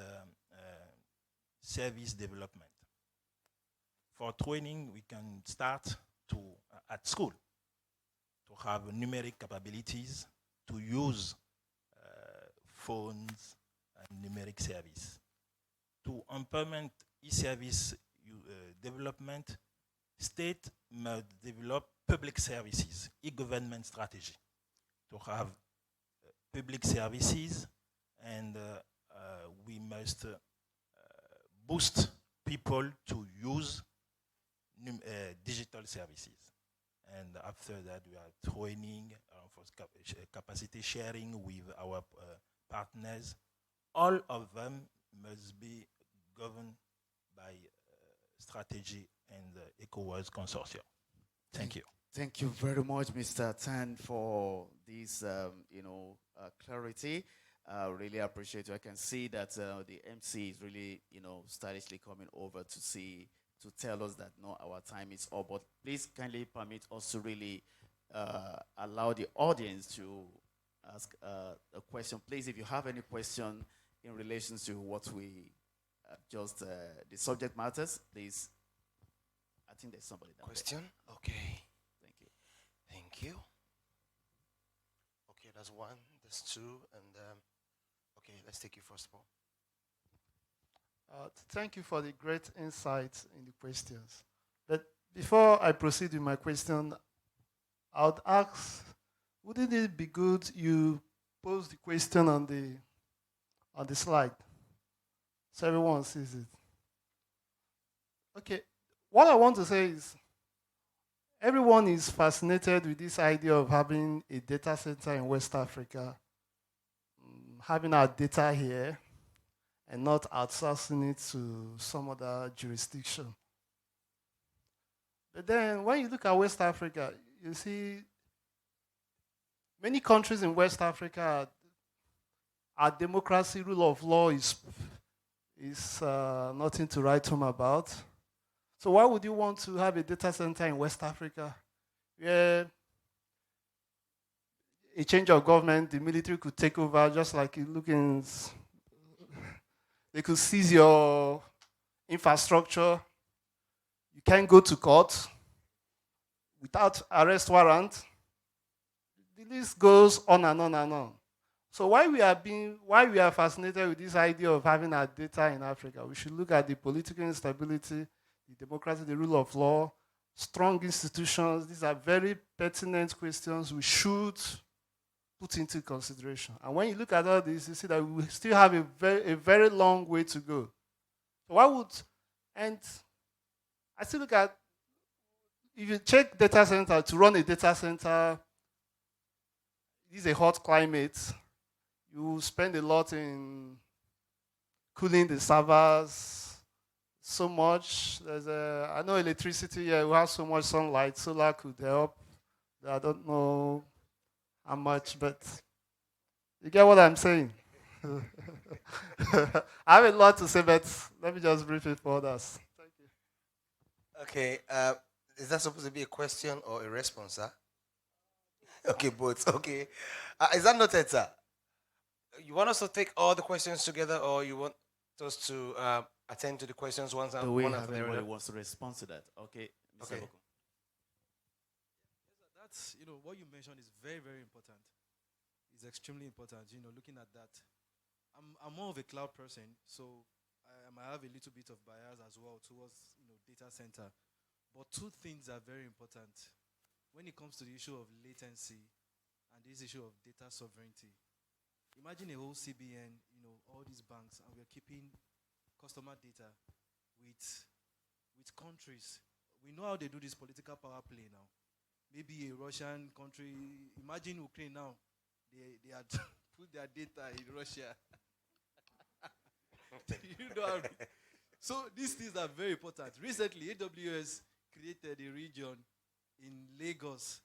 service development. For training, we can start at school to have numeric capabilities to use phones and numeric service. To implement e-service development, state must develop public services, e-government strategy, to have public services, and we must boost people to use digital services. And after that, we are training for capacity sharing with our partners. All of them must be governed by strategy and ECOWAS consortium. Thank you. Thank you very much, Mr. Tan, for this, clarity. Really appreciate it. I can see that the MC is really, stylishly coming over to tell us that no, our time is up. But please kindly permit us to really allow the audience to ask a question. Please, if you have any question in relation to what we just the subject matters, please. I think there's somebody down Question? there. Okay. Thank you. Thank you. Okay, that's one, that's two, and okay, let's take you first of all. Thank you for the great insights in the questions. But before I proceed with my question, I would ask, wouldn't it be good you pose the question on the slide so everyone sees it? Okay, what I want to say is everyone is fascinated with this idea of having a data center in West Africa, having our data here, and not outsourcing it to some other jurisdiction. But then when you look at West Africa, you see many countries in West Africa, our democracy, rule of law is nothing to write home about. So why would you want to have a data center in West Africa where a change of government, the military could take over, just like you look in, they could seize your infrastructure. You can't go to court without arrest warrant. The list goes on and on and on. So why we are fascinated with this idea of having our data in Africa, we should look at the political instability, the democracy, the rule of law, strong institutions. These are very pertinent questions we should put into consideration. And when you look at all this, you see that we still have a very long way to go. So and I still look at, if you check data center, to run a data center, this is a hot climate. You spend a lot in cooling the servers, so much. I know electricity here, we have so much sunlight, solar could help. I don't know how much, but you get what I'm saying. I have a lot to say, but let me just brief it for others. Thank you. Okay, is that supposed to be a question or a response, sir? Okay, both. Okay. Is that noted, sir? You want us to take all the questions together, or you want us to attend to the questions once Do we one have after anybody the who other? wants to respond to that? Okay, Mr. Okay. Ibukun. That's, what you mentioned is very, very important. It's extremely important, looking at that. I'm more of a cloud person, so I might have a little bit of bias as well towards data center. But two things are very important when it comes to the issue of latency and this issue of data sovereignty. Imagine a whole CBN, all these banks, and we're keeping customer data with countries. We know how they do this political power play now. Maybe a Russian country, imagine Ukraine now, they had put their data in Russia. So these things are very important. Recently, AWS created a region in Lagos.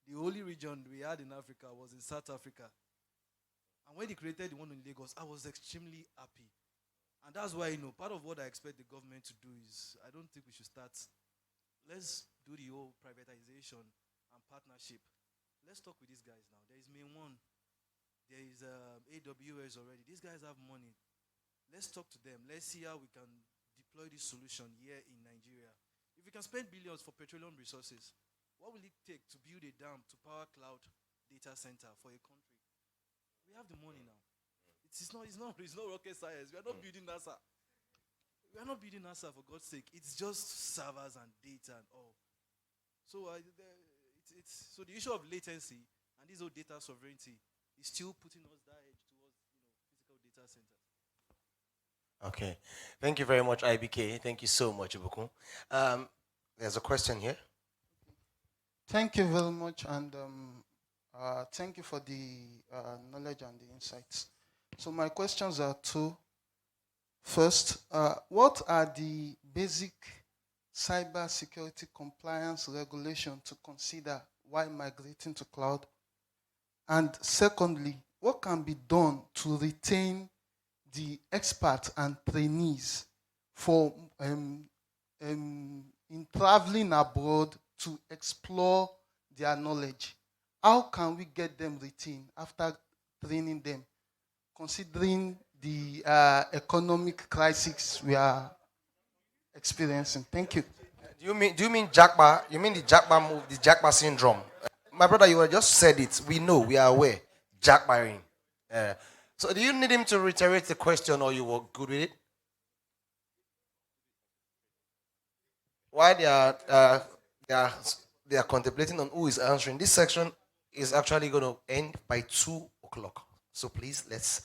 The only region we had in Africa was in South Africa. And when they created the one in Lagos, I was extremely happy. And that's why, part of what I expect the government to do is, I don't think we should start, let's do the whole privatization and partnership. Let's talk with these guys now. There is Main One. There is AWS already. These guys have money. Let's talk to them. Let's see how we can deploy this solution here in Nigeria. If we can spend billions for petroleum resources, what will it take to build a dam to power cloud data center for a country? We have the money now. It's not rocket science. We are not building NASA. We are not building NASA, for God's sake. It's just servers and data and all. So so the issue of latency and this whole data sovereignty is still putting us that edge towards physical data centers. Okay. Thank you very much, IBK. Thank you so much, Ibukun. There's a question here. Thank you very much, and thank you for the knowledge and the insights. So my questions are two. First, what are the basic cyber security compliance regulations to consider while migrating to cloud? And secondly, what can be done to retain the experts and trainees for in traveling abroad to explore their knowledge? How can we get them retained after training them, considering the economic crisis we are experiencing? Thank you. Do you mean Jackpa? You mean the Jackpa move, the Jackpa syndrome? My brother, you just said it. We know, we are aware. Jackpaing. So do you need him to reiterate the question, or you were good with it? While they are contemplating on who is answering, this section is actually going to end by 2 o'clock. So please, let's.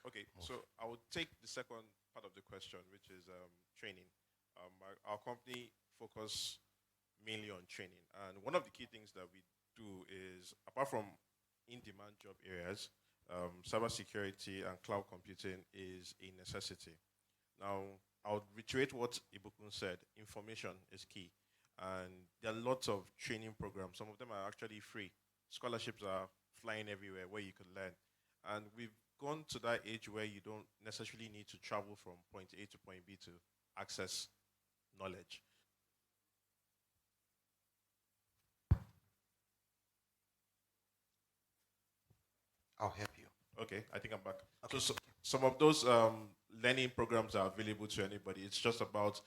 Okay, so I will take the second part of the question, which is training. Our company focus mainly on training, and one of the key things that we do is, apart from in-demand job areas, cybersecurity and cloud computing is a necessity. Now, I'll reiterate what Ibukun said. Information is key, and there are lots of training programs. Some of them are actually free. Scholarships are flying everywhere where you can learn, and we've gone to that age where you don't necessarily need to travel from point A to point B to access knowledge. I'll help you. Okay, I think I'm back. Okay. So some of those learning programs are available to anybody. It's just about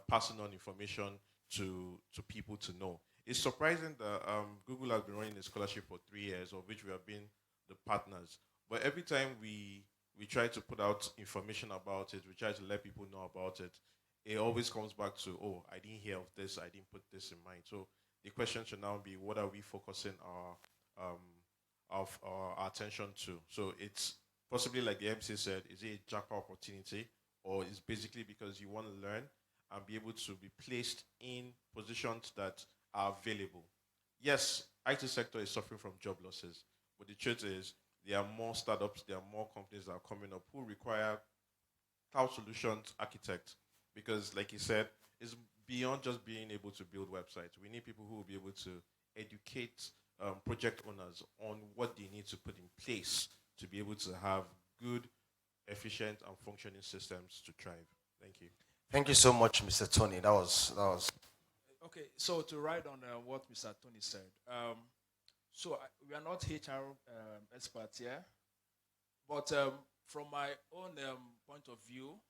passing on information to people to know. It's surprising that Google has been running a scholarship for 3 years, of which we have been the partners. But every time we try to put out information about it, we try to let people know about it, it always comes back to, oh, I didn't hear of this, I didn't put this in mind. So the question should now be, what are we focusing our attention to? So it's possibly, like the MC said, is it a jackpot opportunity, or is basically because you want to learn and be able to be placed in positions that are available? Yes, IT sector is suffering from job losses, but the truth is there are more startups, there are more companies that are coming up who require cloud solutions architects, because like he said, it's beyond just being able to build websites. We need people who will be able to educate project owners on what they need to put in place to be able to have good, efficient, and functioning systems to thrive. Thank you. Thank you so much, Mr. Tony. That was. Okay, so to ride on what Mr. Tony said, we are not HR experts here, but from my own point of view,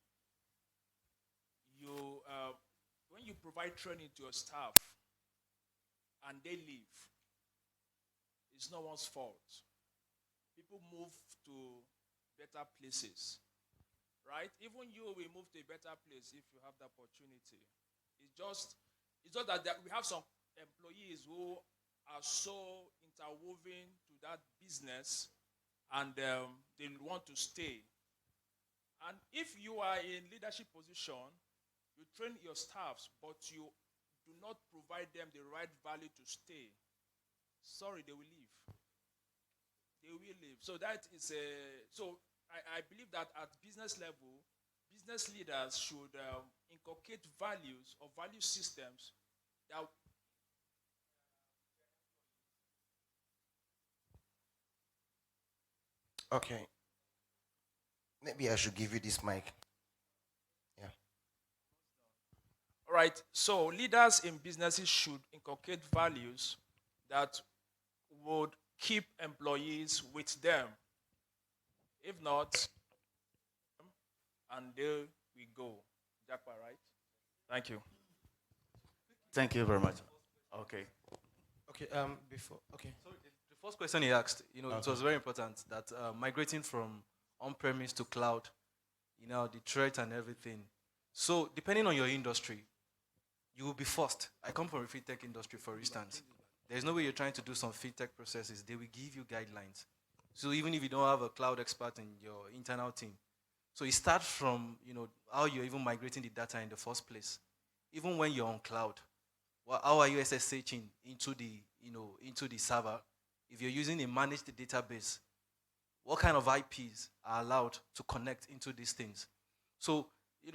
when you provide training to your staff and they leave, it's no one's fault. People move to better places, right? Even you will move to a better place if you have the opportunity. It's just that we have some employees who are so interwoven to that business, and they want to stay. And if you are in leadership position, you train your staffs, but you do not provide them the right value to stay, sorry, they will leave. They will leave. So that is I believe that at business level, business leaders should inculcate values or value systems that Okay. Maybe I should give you this mic. Yeah. All right. So leaders in businesses should inculcate values that would keep employees with them. If not, and there we go. Jackpot, right? Thank you. Thank you very much. Okay. Okay. Before. Okay. So the first question he asked, it was very important that migrating from on-premise to cloud, the threat and everything. So depending on your industry, you will be forced. I come from a fintech industry, for instance. There's no way you're trying to do some fintech processes. They will give you guidelines. So even if you don't have a cloud expert in your internal team, so it starts from how you're even migrating the data in the first place. Even when you're on cloud, how are you SSHing into the server? If you're using a managed database, what kind of IPs are allowed to connect into these things? So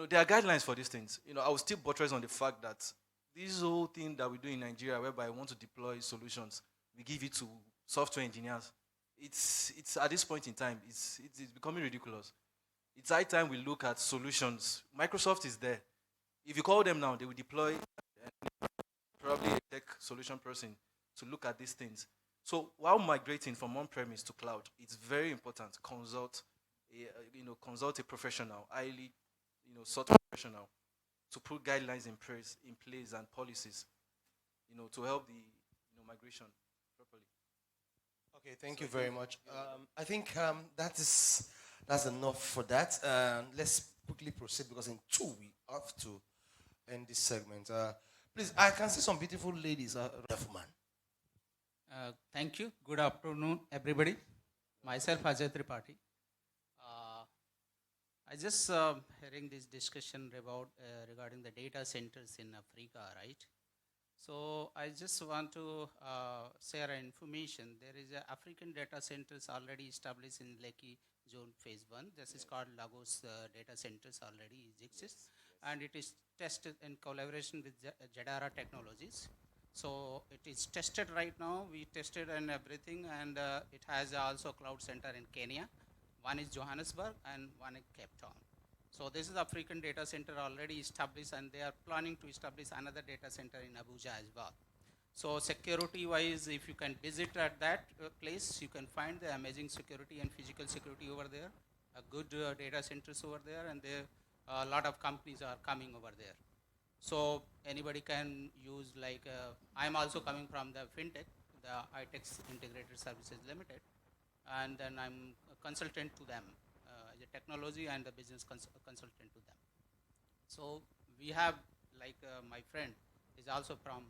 there are guidelines for these things. I will still buttress on the fact that this whole thing that we do in Nigeria, whereby I want to deploy solutions, we give it to software engineers. It's at this point in time, it's becoming ridiculous. It's high time we look at solutions. Microsoft is there. If you call them now, they will deploy probably a tech solution person to look at these things. So while migrating from on-premise to cloud, it's very important to consult a professional, highly sought professional, to put guidelines in place and policies, to help the migration properly. Okay, thank you very much. I think that's enough for that. Let's quickly proceed because in 2 we have to end this segment. Please, I can see some beautiful ladies. Man. Thank you. Good afternoon, everybody. Myself, Ajay Tripathi. I just hearing this discussion about regarding the data centers in Africa, right? So I just want to share information. There is a African data centers already established in Lekki Zone Phase 1. This is called Lagos Data Centers already exists, and it is tested in collaboration with Jadara Technologies. So it is tested right now. We tested and everything, and it has also cloud center in Kenya. One is Johannesburg and one is Cape Town. So this is African data center already established, and they are planning to establish another data center in Abuja as well. So security wise, if you can visit at that place, you can find the amazing security and physical security over there, a good data centers over there, and there a lot of companies are coming over there. So anybody can use I'm also coming from the fintech, the iTex Integrated Services Limited, and then I'm a consultant to them, as a technology and a business consultant to them. So we have my friend is also from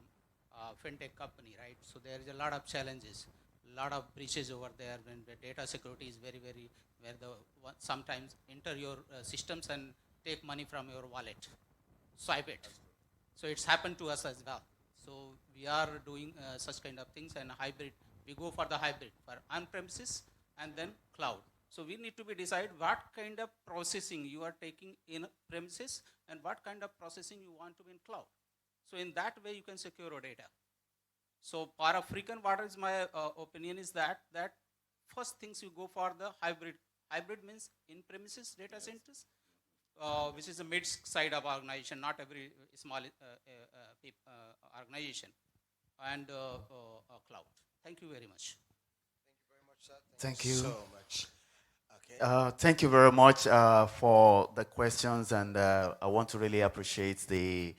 fintech company, right? So there is a lot of challenges, a lot of breaches over there when the data security is very, very, where sometimes enter your systems and take money from your wallet, swipe it. So it's happened to us as well. So we are doing such kind of things, and hybrid. We go for the hybrid for on-premises and then cloud. So we need to decide what kind of processing you are taking in premises and what kind of processing you want to be in cloud. So in that way you can secure your data. So for African, what is my opinion is that first things you go for the hybrid. Hybrid means in-premises data centers, which is a mid-side of organization, not every small organization, and cloud. Thank you very much. Thank you very much, sir. Thank you So much. Okay. Thank you very much for the questions, and I want to really appreciate the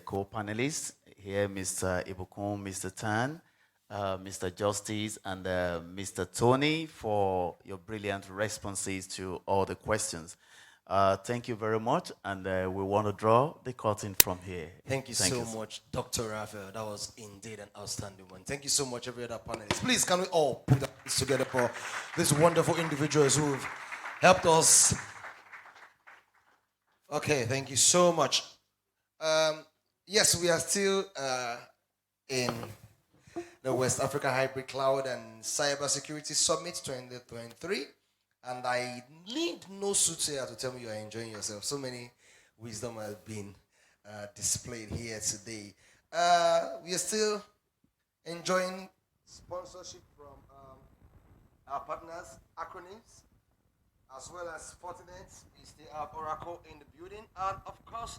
co-panelists here, Mr. Ibukun, Mr. Tan, Mr. Justice and Mr. Tony for your brilliant responses to all the questions. Thank you very much, and we want to draw the curtain from here. Thank you so much, Dr. Raphael. That was indeed an outstanding one. Thank you so much, every other panelist. Please, can we all put our hands together for these wonderful individuals who've helped us? Okay, thank you so much. Yes, we are still in the West Africa Hybrid Cloud and Cybersecurity Summit 2023. And I need no soothsayer to tell me you are enjoying yourself. So many wisdom has been displayed here today. We are still enjoying sponsorship from our partners, Acronyms, as well as Fortinet. We still have Oracle in the building. And of course,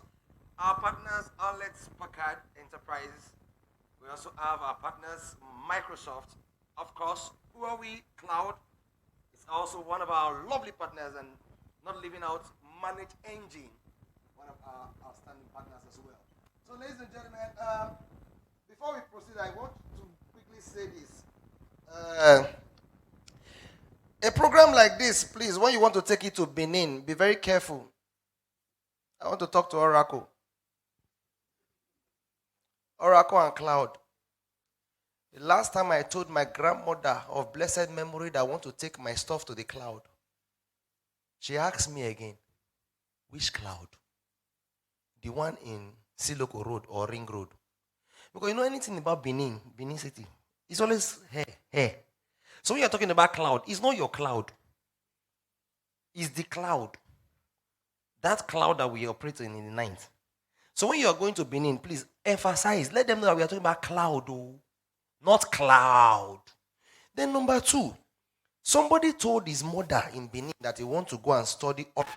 our partners, Alex Packard Enterprises. We also have our partners, Microsoft. Of course, Huawei Cloud is also one of our lovely partners, and not leaving out Managed Engine, one of our outstanding partners as well. So, ladies and gentlemen, before we proceed, I want to quickly say this. A program like this, please, when you want to take it to Benin, be very careful. I want to talk to Oracle. Oracle and Cloud. The last time I told my grandmother of blessed memory that I want to take my stuff to the cloud, she asked me again, which cloud? The one in Siloko Road or Ring Road? Because you know anything about Benin City, it's always hair. So when you're talking about cloud, it's not your cloud. It's the cloud. That cloud that we operate in the night. So when you are going to Benin, please emphasize, let them know that we are talking about cloud, not cloud. Then number two, somebody told his mother in Benin that he wants to go and study Oracle.